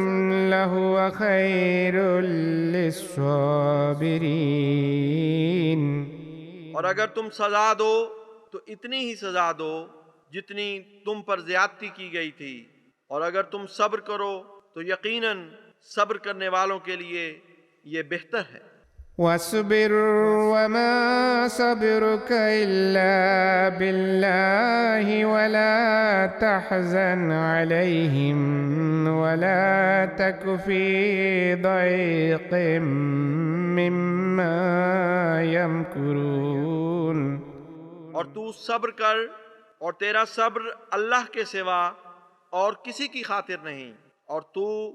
لَهُوَ خَيْرٌ لِلصَّابِرِينَ۔ اور اگر تم سزا دو تو اتنی ہی سزا دو جتنی تم پر زیادتی کی گئی تھی، اور اگر تم صبر کرو تو یقیناً صبر کرنے والوں کے لیے یہ بہتر ہے۔ وَاصْبِرْ وَمَا صَبْرُكَ إِلَّا بِاللَّهِ وَلَا تَحْزَنْ عَلَيْهِمْ وَلَا تَكُ فِي ضَيْقٍ مِّمَّا يَمْكُرُونَ۔ اور تو صبر کر، اور تیرا صبر اللہ کے سوا اور کسی کی خاطر نہیں، اور تو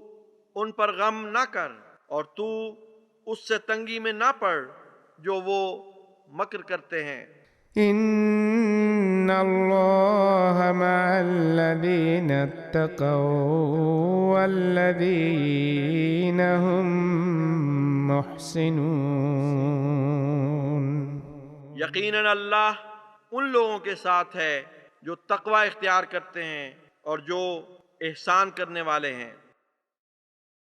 ان پر غم نہ کر، اور تو اس سے تنگی میں نہ پڑ جو وہ مکر کرتے ہیں۔ إِنَّ اللَّهَ مَعَ الَّذِينَ اتَّقَوْا وَالَّذِينَ هُمْ مُحْسِنُونَ۔ یقیناً اللہ ان لوگوں کے ساتھ ہے جو تقوی اختیار کرتے ہیں اور جو احسان کرنے والے ہیں۔